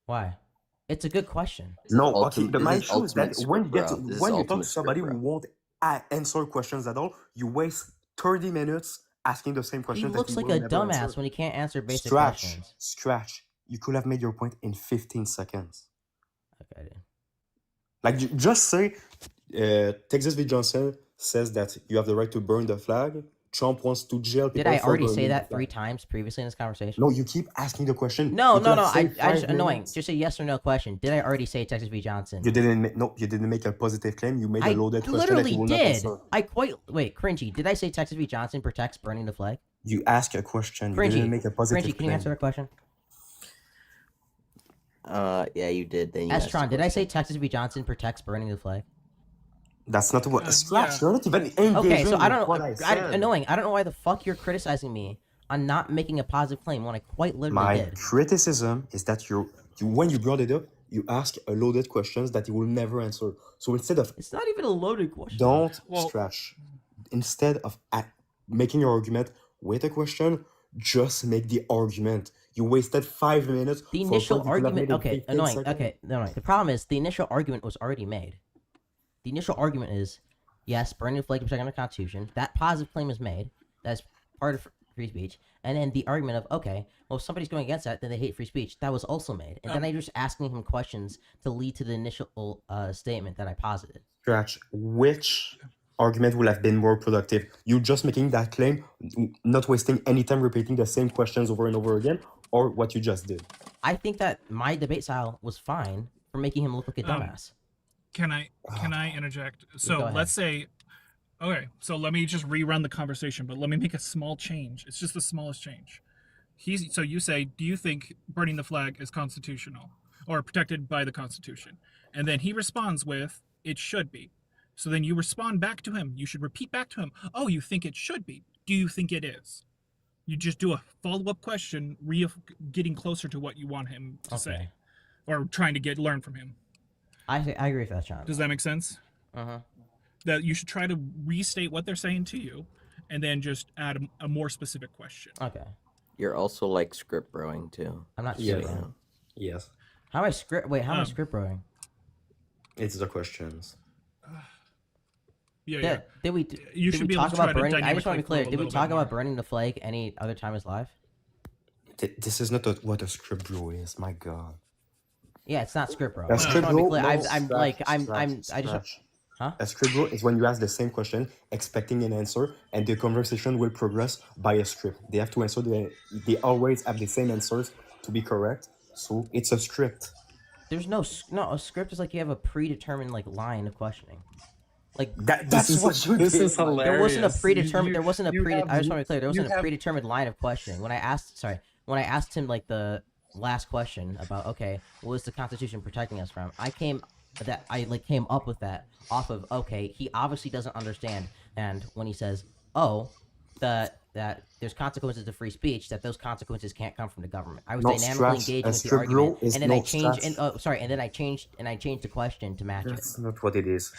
Why? It's a good question. No, Ultimate- okay. My this is issue is that ultimate when you script, get to, bro. This is when you talk to ultimate somebody script, who won't answer questions at all, you waste 30 minutes asking the same He question. looks like a dumbass when he can't answer basic questions. Scratch. You could have made your point in 15 seconds. Okay, dude. Like, just say, Texas v. Johnson says that you have the right to burn the flag. Trump wants to jail people. Did I for already burning say the that flag. 3 times previously in this conversation? No, you keep asking the question. No. You could have I saved 5 just annoying. minutes. Just a yes or no question. Did I already say Texas v. Johnson? You didn't. You didn't make a positive claim. You made a I loaded question that literally you will not did. answer. Wait, Cringy. Did I say Texas v. Johnson protects burning the flag? You ask a question. You Cringy. didn't make a positive Cringy, can you claim. answer that question? Yeah, you did. Then you asked the Estron, did I say question. Texas v. Johnson protects burning the flag? That's not what. Scratch. yeah. You're not even engaging. Okay, so I with don't what I know. said. Annoying. I don't know why the fuck you're criticizing me on not making a positive claim when I quite literally My did. criticism is that when you brought it up, you ask a loaded questions that he will never answer. So instead of It's not even a loaded question. don't Well- scratch, instead of making your argument with a question, just make the argument. You wasted 5 minutes. The for a initial point you could have argument. made in Okay, 15 annoying. seconds. Okay, no. The problem is the initial argument was already made. The initial argument is yes, burning the flag is protected under the Constitution. That positive claim is made. That's part of free speech. And then the argument of okay, well, if somebody's going against that, then they hate free speech. That was also made. And then I just asking him questions to lead to the initial statement that I posited. Scratch. Which argument will have been more productive? You just making that claim, not wasting any time repeating the same questions over and over again, or what you just did? I think that my debate style was fine for making him look like a dumbass. Can I interject? Go So ahead. let's say, okay, so let me just rerun the conversation, but let me make a small change. It's just the smallest change. So you say, do you think burning the flag is constitutional or protected by the Constitution? And then he responds with, it should be. So then you respond back to him. You should repeat back to him, oh, you think it should be. Do you think it is? You just do a follow-up question, getting closer to what you want him to say, or trying to learn from him. I agree with that, Sean. Does that make sense? That you should try to restate what they're saying to you, and then just add a more specific question. Okay. You're also like script broing too. I'm not Yes. sure. Yes. How am I script? Wait, how am I script writing? It's the questions. Yeah. Did we? You did should we be able talk to try about to burning? I just want to dynamically be clear. flow a Did we little talk bit about more. burning the flag any other time in his life? This is not what a script bro is. My God. Yeah, it's not script bro. A I just script want to be bro, clear. no, I'm scratch, like I'm I just scratch. huh? A script bro is when you ask the same question, expecting an answer, and the conversation will progress by a script. They have to answer they always have the same answers to be correct. So it's a script. There's no a script is like you have a predetermined like line of questioning. Like That's what you This did. is hilarious. there wasn't a predetermined. There wasn't a you have- I just want to be clear. There you wasn't a have- predetermined line of questioning. When I asked him like the last question about okay, what is the Constitution protecting us from? I came up with that off of okay, he obviously doesn't understand, and when he says that there's consequences to free speech, that those consequences can't come from the government. I was No, dynamically scratch. engaging A with the script rule argument, is and then no I changed scratch. and then I changed the question to match it. That's not what it is.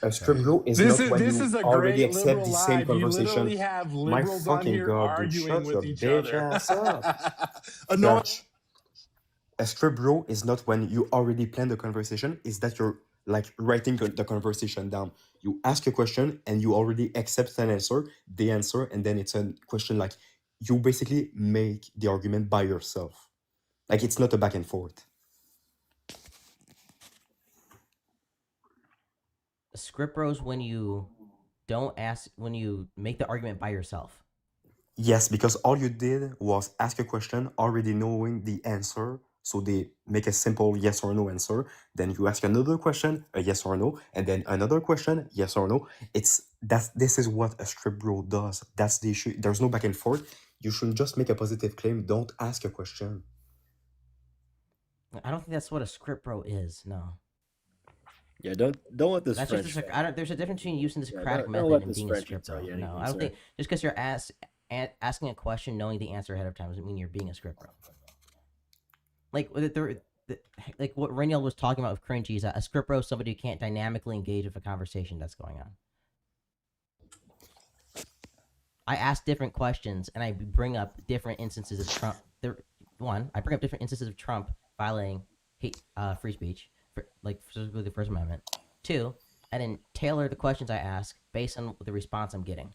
A script rule is This not is when this you is a already great accept liberal the same live. You literally conversation. have My liberals on fucking here god, dude, arguing shut with your each bitch other. ass up. No, Scratch. A script rule is not when you already plan the conversation, is that you're like writing the conversation down. You ask a question and you already accept an answer, the answer, and then it's a question like you basically make the argument by yourself. Like it's not a back and forth. Script bros when you when you make the argument by yourself. Yes, because all you did was ask a question already knowing the answer. So they make a simple yes or no answer. Then you ask another question, a yes or no, and then another question, yes or no. This is what a script bro does. That's the issue. There's no back and forth. You should just make a positive claim. Don't ask a question. I don't think that's what a script bro is. No. Yeah, don't let this That's French. just I don't. There's a difference between using the Yeah, Socratic don't method let and this being a French script bro. tell you No, anything, I don't sir. think just because you're asking a question knowing the answer ahead of time doesn't mean you're being a script bro. Like like what Reniel was talking about with cringy is that a script bro is somebody who can't dynamically engage with a conversation that's going on. I ask different questions and I bring up different instances of Trump. I bring up different instances of Trump violating free speech, like specifically the First Amendment. 2, and then tailor the questions I ask based on the response I'm getting.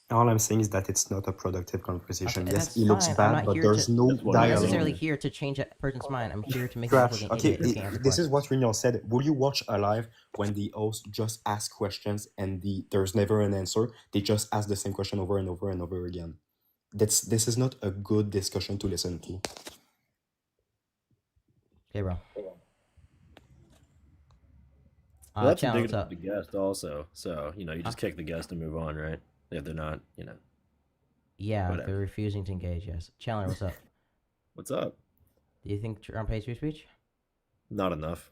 All I'm saying is that it's not a productive conversation. Okay, Yes, that's he looks fine. I'm bad, not but here there's to- no I'm not dialogue. necessarily here to change a person's mind. I'm here to make them Scratch. look like an Okay, idiot who can't answer this is questions. what Reniel said. Will you watch a live when the host just asks questions and there's never an answer? They just ask the same question over and over and over again. This is not a good discussion to listen to. Okay, bro. Well, that's Challenge, indicative what's of the guest also. So, you just kick the guest and move on, right? If they're not, Yeah, whatever. they're refusing to engage, yes. Chandler, what's up? What's up? Do you think Trump hates free speech? Not enough.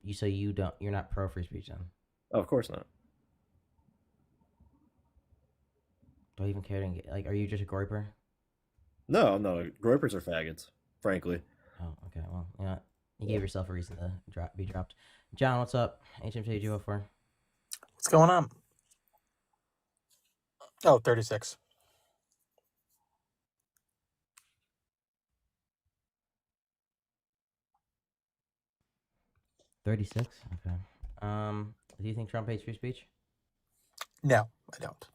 You're not pro free speech then? Oh, of course not. Do I even care to engage? Like, are you just a groiper? No, Groypers are faggots, frankly. Oh, okay, well, you gave yourself a reason to be dropped. John, what's up? HMT 204. What's going on? Oh, 36. $36? Okay. Do you think Trump hates free speech? No, I don't.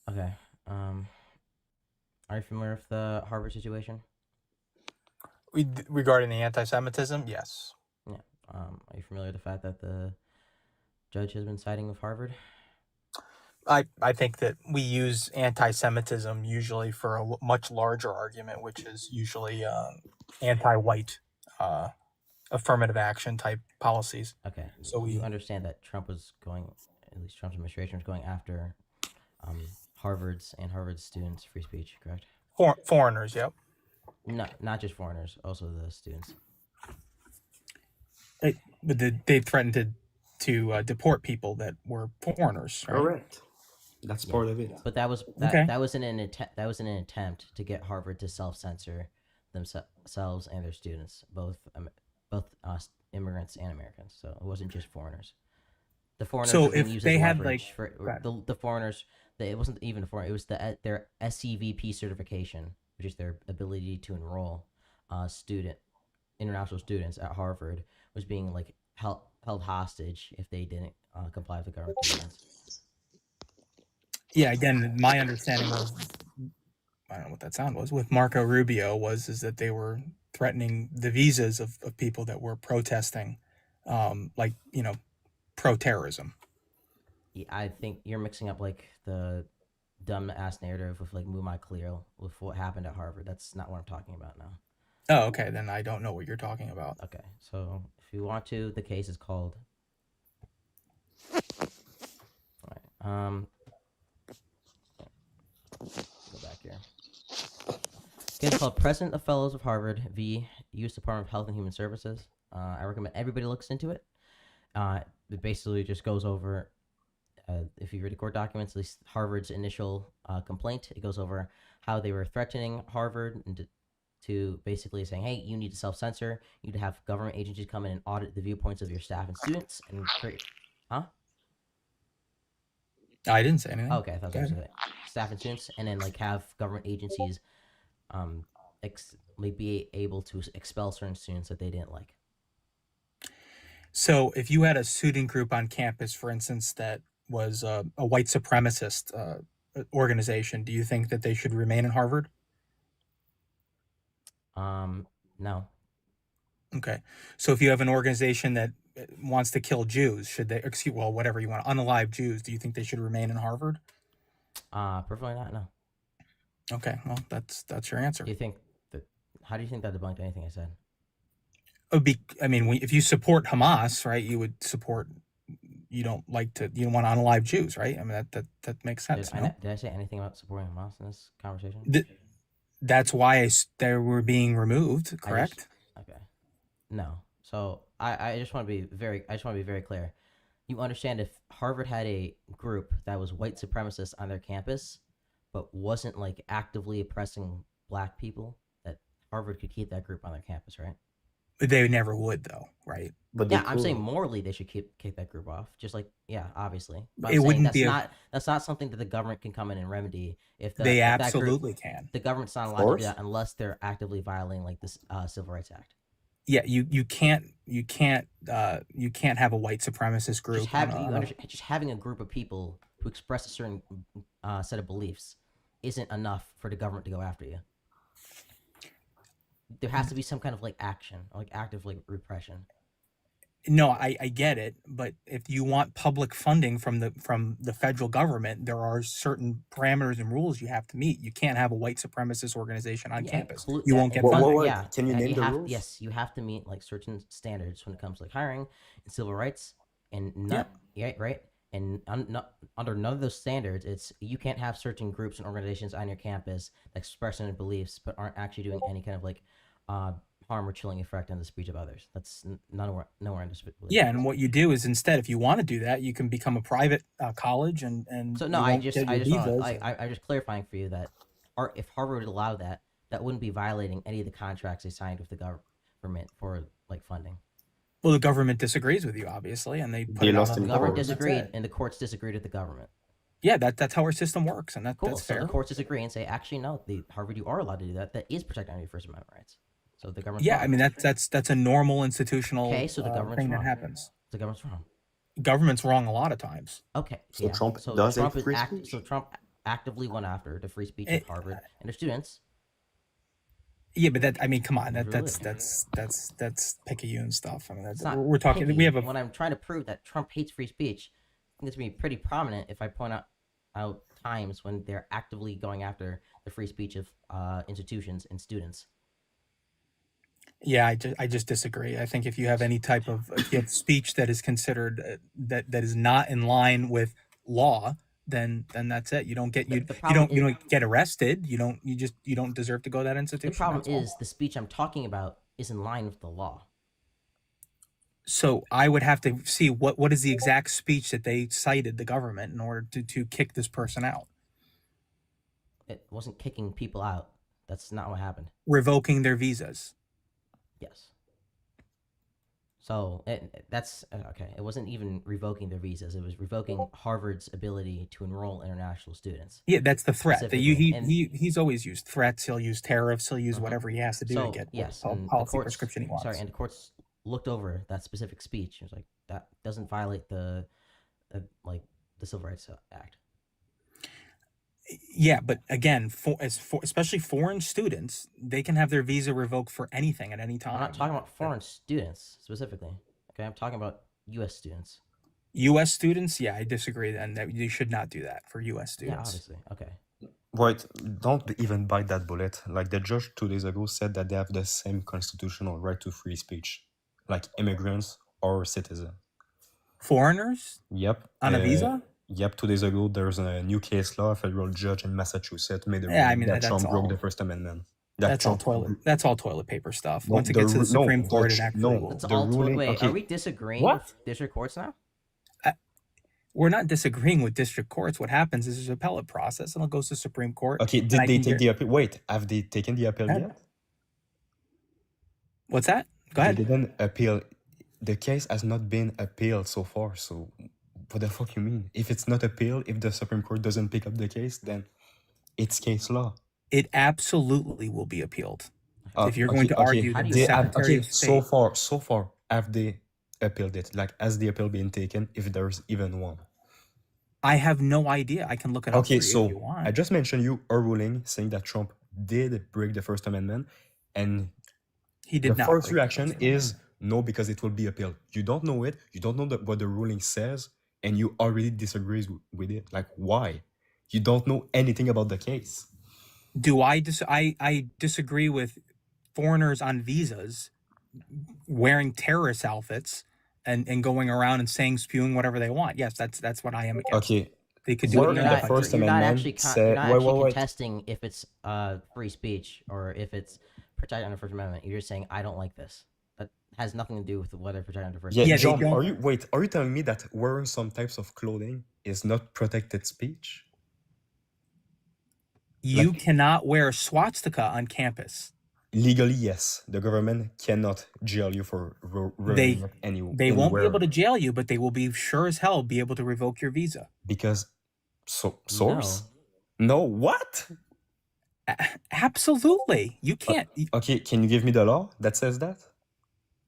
Okay. Are you familiar with the Harvard situation? Regarding the anti-Semitism, yes. Yeah. Are you familiar with the fact that the judge has been siding with Harvard? I think that we use anti-Semitism usually for a much larger argument, which is usually anti-white affirmative action type policies. Okay. So you understand that Trump was going, at least Trump's administration was going after Harvard's and Harvard's students' free speech, correct? Foreigners, yep. No, not just foreigners, also the students. They threatened to deport people that were foreigners, right? Correct. That's part of it. But that was that was in an attempt to get Harvard to self-censor themselves and their students, both immigrants and Americans. So it wasn't just foreigners. The foreigners. So were being if used they as had leverage the foreigners, it wasn't even a foreign. It was their SCVP certification, which is their ability to enroll international students at Harvard, was being like held hostage if they didn't comply with the government demands. Yeah, again, my understanding of I don't know what that sound was, with Marco Rubio is that they were threatening the visas of people that were protesting, like, pro-terrorism. Yeah, I think you're mixing up like the dumb ass narrative with like Mumai Cleo with what happened at Harvard. That's not what I'm talking about now. Oh, okay. Then I don't know what you're talking about. Okay, so if you want to, the case is called. All right. Go back here. Case called President of Fellows of Harvard v. U.S. Department of Health and Human Services. I recommend everybody looks into it. It basically just goes over, if you read the court documents, at least Harvard's initial complaint. It goes over how they were threatening Harvard and to basically saying, hey, you need to self-censor. You need to have government agencies come in and audit the viewpoints of your staff and students and create... Huh? I didn't say anything. Okay, I thought that was it. Staff and students, and then like have government agencies be able to expel certain students that they didn't like. So if you had a student group on campus, for instance, that was a white supremacist organization, do you think that they should remain in Harvard? No. Okay. So if you have an organization that wants to kill Jews, should they, whatever you want, unalive Jews, do you think they should remain in Harvard? Preferably not, no. Okay, well, that's your answer. Do you think that, how do you think that debunked anything I said? If you support Hamas, right, you would support, you don't want to unalive Jews, right? I mean, that makes sense. Did I say anything about supporting Hamas in this conversation? That's why they were being removed, correct? Okay. No. So I just want to be very clear. You understand, if Harvard had a group that was white supremacist on their campus, but wasn't like actively oppressing black people, that Harvard could keep that group on their campus, right? They never would, though, right? But yeah, I'm saying morally they should kick that group off. Just like, yeah, obviously. But it wouldn't be that's not something that the government can come in and remedy. They absolutely can. The government's not allowed to do that unless they're actively violating like this Civil Rights Act. Yeah, you can't have a white supremacist group. Just having a group of people who express a certain set of beliefs isn't enough for the government to go after you. There has to be some kind of like action, like active like repression. No, I get it, but if you want public funding from the federal government, there are certain parameters and rules you have to meet. You can't have a white supremacist organization on campus. You won't get funding. Yeah, can you name the rules? Yes, you have to meet like certain standards when it comes to like hiring and civil rights, and right. And under none of those standards, you can't have certain groups and organizations on your campus that express their beliefs but aren't actually doing any kind of like harm or chilling effect on the speech of others. That's nowhere in this. Yeah, and what you do is instead, if you want to do that, you can become a private college and. So no, I'm just clarifying for you that, if Harvard would allow that, that wouldn't be violating any of the contracts they signed with the government for like funding. Well, the government disagrees with you, obviously, and they put it out on the government disagreed, and the courts disagreed with the government. Yeah, that's how our system works, and that's cool. fair. So the courts disagree and say, actually, no, Harvard, you are allowed to do that. That is protected under your First Amendment rights. So the government. Yeah, I mean that's a normal institutional so the government's thing wrong. that happens. The government's wrong. Government's wrong a lot of times. Okay. So Trump does hate free speech. So Trump actively went after the free speech of Harvard and their students. Yeah, but come on, that's Picayune stuff. I mean, we're talking. Picky. We have when I'm trying to prove that Trump hates free speech, I think it's gonna be pretty prominent if I point out times when they're actively going after the free speech of institutions and students. Yeah, I just disagree. I think if you have any type of speech that is considered that is not in line with law, then that's it. You don't get you don't get arrested. You don't deserve to go to that institution. The problem is the speech I'm talking about is in line with the law. So I would have to see what is the exact speech that they cited the government in order to kick this person out. It wasn't kicking people out. That's not what happened. Revoking their visas. Yes. So that's okay. It wasn't even revoking their visas. It was revoking Harvard's ability to enroll international students. Yeah, that's the threat. He's always used threats. He'll use tariffs. He'll use whatever he has to do to get policy prescription he wants. Sorry, and the courts looked over that specific speech. It was like, that doesn't violate the Civil Rights Act. Yeah, but again, especially foreign students, they can have their visa revoked for anything at any time. I'm not talking about foreign students specifically. Okay, I'm talking about U.S. students. U.S. students, yeah, I disagree. Then that you should not do that for U.S. Yeah, students. obviously. Okay. Wait, don't even bite that bullet. Like the judge 2 days ago said that they have the same constitutional right to free speech, like immigrants or citizens. Foreigners Yep. on a visa? Yep. 2 days ago, there's a new case law. A federal judge in Massachusetts made a Yeah, I ruling mean, that that's Trump broke all. the First Amendment. That's all toilet paper stuff. No, Once it gets to the Supreme Court, it no, actually will. That's the all. ruling. Wait, Okay, are we disagreeing what? with district courts now? We're not disagreeing with district courts. What happens is there's an appellate process, and it goes to Supreme Court. Okay, and did I they can take hear- the appeal? Wait, have they taken the appeal Yeah. yet? What's that? Go They ahead. didn't appeal. The case has not been appealed so far. So, what the fuck you mean? If it's not appealed, if the Supreme Court doesn't pick up the case, then it's case law. It absolutely will be appealed. If you're going to okay, argue that the they have, Secretary okay, of State, so far, have they appealed it? Like, has the appeal been taken? If there's even one. I have no idea. I can look it up for Okay, you if you so want. I just mentioned you a ruling saying that Trump did break the First Amendment, and He did the not first break the reaction First is no, because it will be appealed. You don't know it. You don't know what the ruling says, and you already disagree with it. Like, why? You don't know anything about the case. Do I disagree with foreigners on visas wearing terrorist outfits and going around and spewing whatever they want? Yes, that's what I am against. Okay, They could do it what in in their the country. First You're not Amendment actually, said? you're not actually Wait. contesting if it's free speech or if it's protected under First Amendment. You're just saying I don't like this. That has nothing to do with whether protected under First Yeah, Amendment. Yeah, they John, don't. are you telling me that wearing some types of clothing is not protected speech? You Like, cannot wear a swastika on campus. legally, yes. The government cannot jail you for wearing it They won't be anywhere able to jail you, but they will be sure as hell be able to revoke your visa. because source? No, what? Absolutely. You can't. Okay, can you give me the law that says that?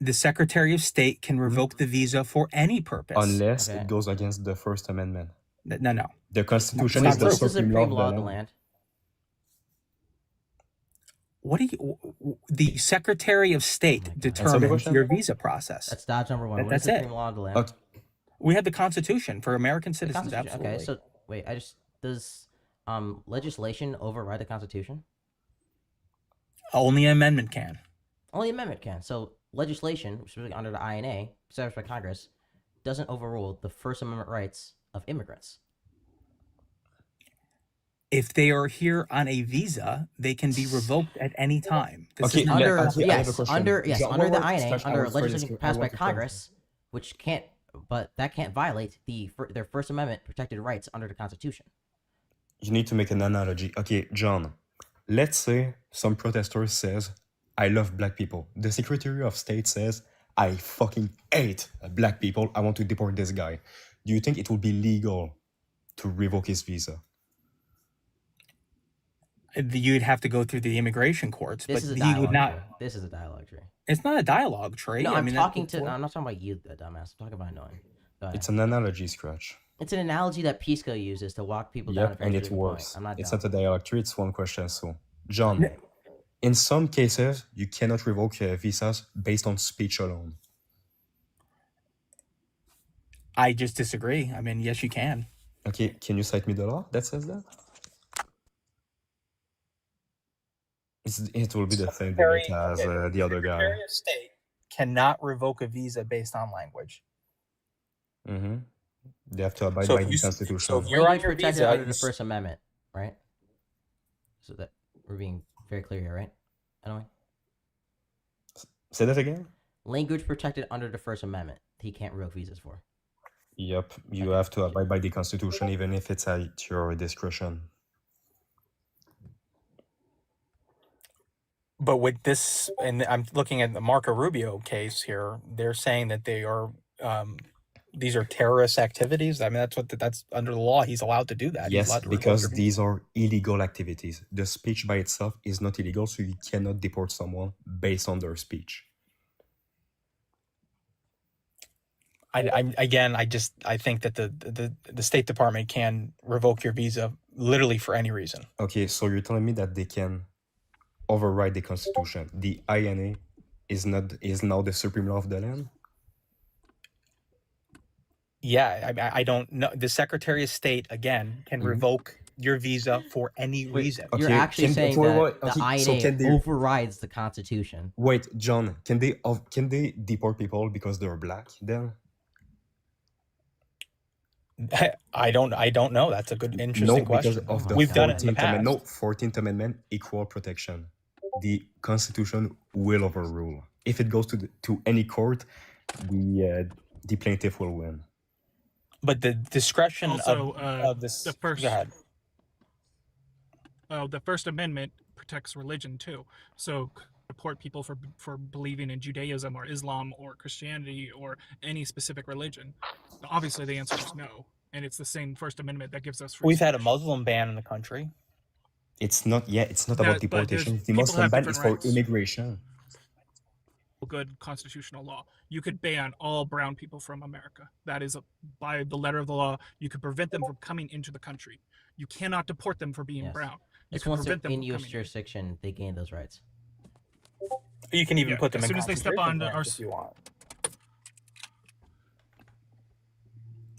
The Secretary of State can revoke the visa for any purpose. Unless Okay. it goes against the First Amendment. No. The Constitution not is the true. It's the supreme supreme law law of of the the land. land. What do you? The Secretary of State Answer the determines question. your visa process. That's dodge number one. That- What is that's the it. supreme law of the land? Okay, We have the Constitution for American The citizens. Constitution. Absolutely. Okay, so wait, does legislation override the Constitution? Only an amendment can. Only amendment can. So legislation, specifically under the INA, established by Congress, doesn't overrule the First Amendment rights of immigrants. If they are here on a visa, they can be revoked at any time. This Okay, is not Under I have a yes, question. under John, under the wait, INA, Slash, I under will phrase legislation this- I passed by want to phrase Congress, which can't, but that can't violate their First Amendment protected rights under the Constitution. You need to make an analogy. Okay, John, let's say some protester says, I love black people. The Secretary of State says, I fucking hate black people. I want to deport this guy. Do you think it would be legal to revoke his visa? You'd have to go through the immigration courts, This but is a he dialogue would not. tree. This is a dialogue tree. It's not a dialogue, Trey. No, I I'm mean, talking to. No, I'm not talking about you, the dumbass. I'm talking about annoying. Go ahead. It's an analogy, Scratch. It's an analogy that Pisco uses to walk people down. Yep, a and very it specific point. works. I'm not It's dumb. not a dialogue tree, it's one question. So, John, in some cases, you cannot revoke visas based on speech alone. I just disagree. I mean, yes, you can. Okay, can you cite me the law that says that? It will be the same debate as the other guy. Secretary of State cannot revoke a visa based on language. Mm-hmm. They have to abide So by if the you- Constitution. so if you're on Language your protected visa, under you the s- First Amendment, right? So that we're being very clear here, right? Anyway, Say that again? language protected under the First Amendment, he can't revoke visas for. Yep, you have to abide by the Constitution even if it's at your discretion. But with this, and I'm looking at the Marco Rubio case here, they're saying that they are, these are terrorist activities. I mean, that's under the law. He's allowed to do that. He's Yes, allowed to revoke because your visa. these are illegal activities. The speech by itself is not illegal, so you cannot deport someone based on their speech. I think that the State Department can revoke your visa literally for any reason. Okay, so you're telling me that they can override the Constitution. The INA is now the supreme law of the land? Yeah, I don't know. The Secretary of State, again, can revoke your visa for any reason. You're Okay, actually saying wait, that the okay, so INA can they- overrides the Constitution. Wait, John, can they deport people because they're black then? I don't know. That's a good, interesting No, because question. of the We've done it in the 14th Amendment. No, past. 14th Amendment, equal protection. The Constitution will overrule. If it goes to any court, the plaintiff will win. But the discretion Also, of this. the first Go ahead. the First Amendment protects religion too. So deport people for believing in Judaism or Islam or Christianity or any specific religion. Obviously, the answer is no, and it's the same First Amendment that gives us free We've had a speech. Muslim ban in the country. It's not That- about but deportation. there's- The people Muslim have ban is different for rights. immigration. Good constitutional law. You could ban all brown people from America. That is by the letter of the law. You could prevent them from coming into the country. You cannot deport them for being Yes. brown. You It's can once they're prevent them in from U.S. coming in. jurisdiction, they gain those rights. You can even Yeah, put them as in soon as they step concentration on our camps if you want.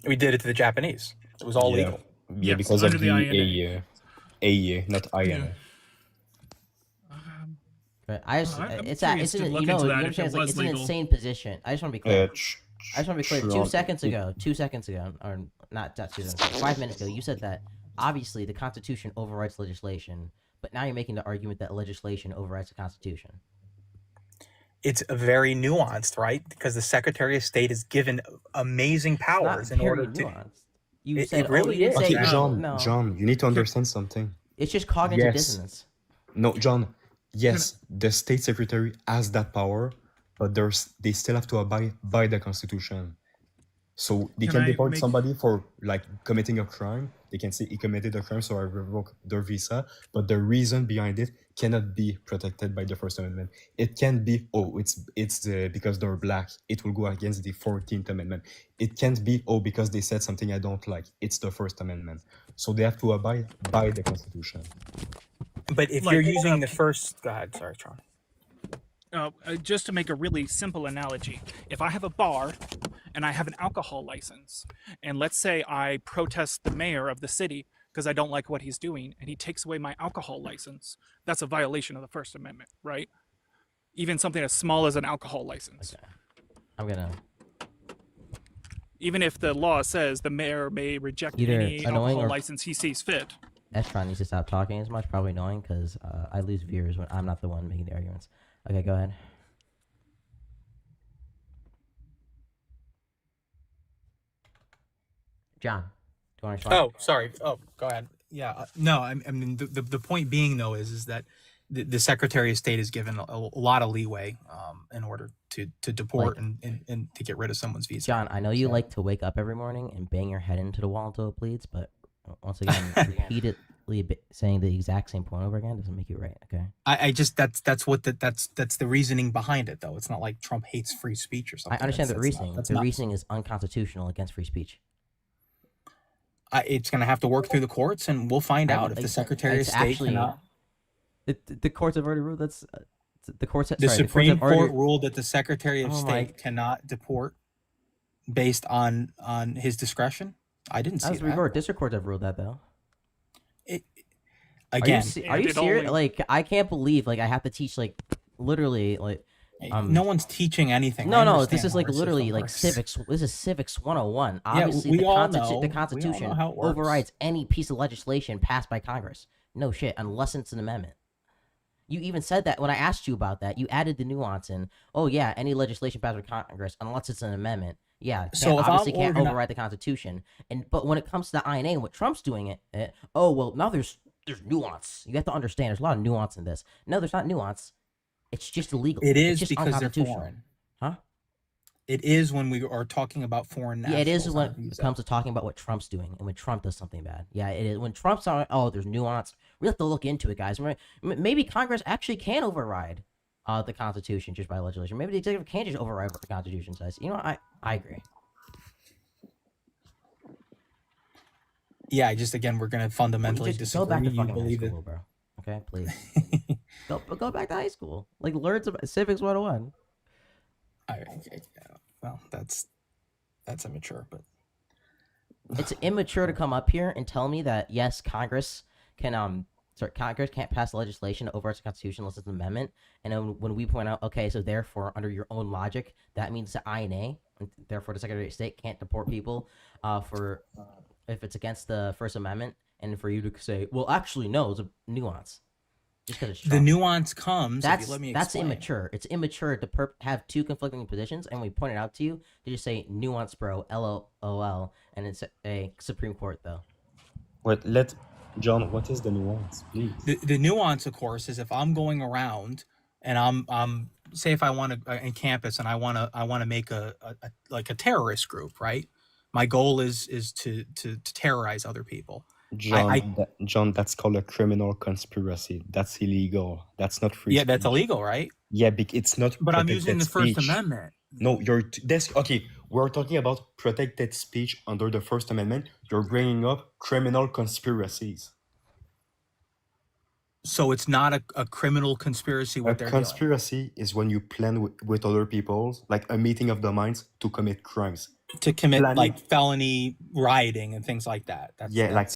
We did it to the Japanese. It was all Yeah. legal. Yeah, Yes, because under of the the INA. AE, not INA. But I just, I'm it's curious to an, look you know, into you that if understand, it it's like was it's an legal. insane position. I just want to be clear. I just want to be clear. Sure. 2 seconds ago, 5 minutes ago, 5 minutes ago, you said that obviously the Constitution overrides legislation, but now you're making the argument that legislation overrides the Constitution. It's very nuanced, right? Because the Secretary of State is given amazing It's powers not in order very to. nuanced. You It said, really oh, you didn't is. say, Okay, John, no. John, you need to understand something. It's just cognitive Yes. dissonance. No, John. Yes, the state secretary has that power, but they still have to abide by the Constitution. So they Can can I deport make- somebody for like committing a crime. They can say he committed a crime, so I revoke their visa. But the reason behind it cannot be protected by the First Amendment. It can be because they're black. It will go against the 14th Amendment. It can't be because they said something I don't like. It's the First Amendment. So they have to abide by the Constitution. But if Like, you're using the first, go ahead. Sorry, Tron. Just to make a really simple analogy, if I have a bar and I have an alcohol license, and let's say I protest the mayor of the city because I don't like what he's doing, and he takes away my alcohol license, that's a violation of the First Amendment, right? Even something as small as an alcohol license. I'm gonna Even if the law says the mayor may reject Either any annoying alcohol or- license he sees fit. Estron needs to stop talking as much, probably annoying, because I lose viewers when I'm not the one making the arguments. Okay, go ahead. John, do you want to respond? Oh, sorry. Oh, go ahead. Yeah. No, I mean, the point being, though, is that the Secretary of State is given a lot of leeway in order to deport Like- and to get rid of someone's visa. John, I know you like to wake up every morning and bang your head into the wall until it bleeds, but once again, repeatedly saying the exact same point over again doesn't make you right. Okay. I just that's the reasoning behind it, though. It's not like Trump hates free speech or something. I understand the That's not- reasoning. that's The not- reasoning is unconstitutional against free speech. It's going to have to work through the courts, and we'll find out if the Like, Secretary of it's State actually- cannot. The courts have already ruled that's the courts. The sorry, Supreme courts have already, Court ruled that the Secretary of Oh my- State cannot deport based on his discretion. I didn't see That was that. reversed. District courts have ruled that though. Again, are you serious? Like, I can't believe like I have to teach like literally like. no one's teaching anything. No, I no, understand this is how like our literally system like works. civics. This is civics 101. Yeah, Obviously, we the, all the know. We all know Constitution how it works. overrides any piece of legislation passed by Congress. No shit, unless it's an amendment. You even said that when I asked you about that. You added the nuance in. Oh yeah, any legislation passed by Congress, unless it's an amendment. Yeah, So if I'm obviously can't organi- override the Constitution. But when it comes to the INA and what Trump's doing oh well, now there's nuance. You have to understand. There's a lot of nuance in this. No, there's not nuance. It's just illegal. It It's is just because they're unconstitutional. foreign. Huh? It is when we are talking about foreign Yeah, it is nationals when on it visa. comes to talking about what Trump's doing and when Trump does something bad. Yeah, it is. When Trump's on, oh, there's nuance. We have to look into it, guys. Maybe Congress actually can override the Constitution just by legislation. Maybe the executive can just override what the Constitution says. You know, I agree. yeah, just again, we're gonna fundamentally Just go back disagree. to You fucking high believe school, bro. Okay, please. Go back to high school. Like learn some civics 101. Well, that's immature, but It's immature to come up here and tell me that yes, Congress can Congress can't pass legislation over the Constitution unless it's an amendment. And then when we point out, okay, so therefore, under your own logic, that means the INA, and therefore the Secretary of State can't deport people for if it's against the First Amendment, and for you to say, well, actually, no, it's a nuance. Just because it's the Trump. nuance comes. If you let me That's explain. immature. It's immature to have two conflicting positions, and we point it out to you to just say nuance, bro, LOL, and it's a Supreme Court though. Wait, John, what is the nuance, please? The nuance, of course, is if I'm going around and I'm say if I want to in campus and I want to make a terrorist group, right? My goal is to terrorize other people. John, that's called a criminal conspiracy. That's illegal. That's not free. Yeah, speech. that's illegal, right? Yeah, it's not. But I'm using the First speech. Amendment. No, okay. We're talking about protected speech under the First Amendment. You're bringing up criminal conspiracies. So it's not a criminal conspiracy. What they're conspiracy is when you plan with other people, like a meeting of the minds to commit crimes. to commit like felony rioting and things like that. Like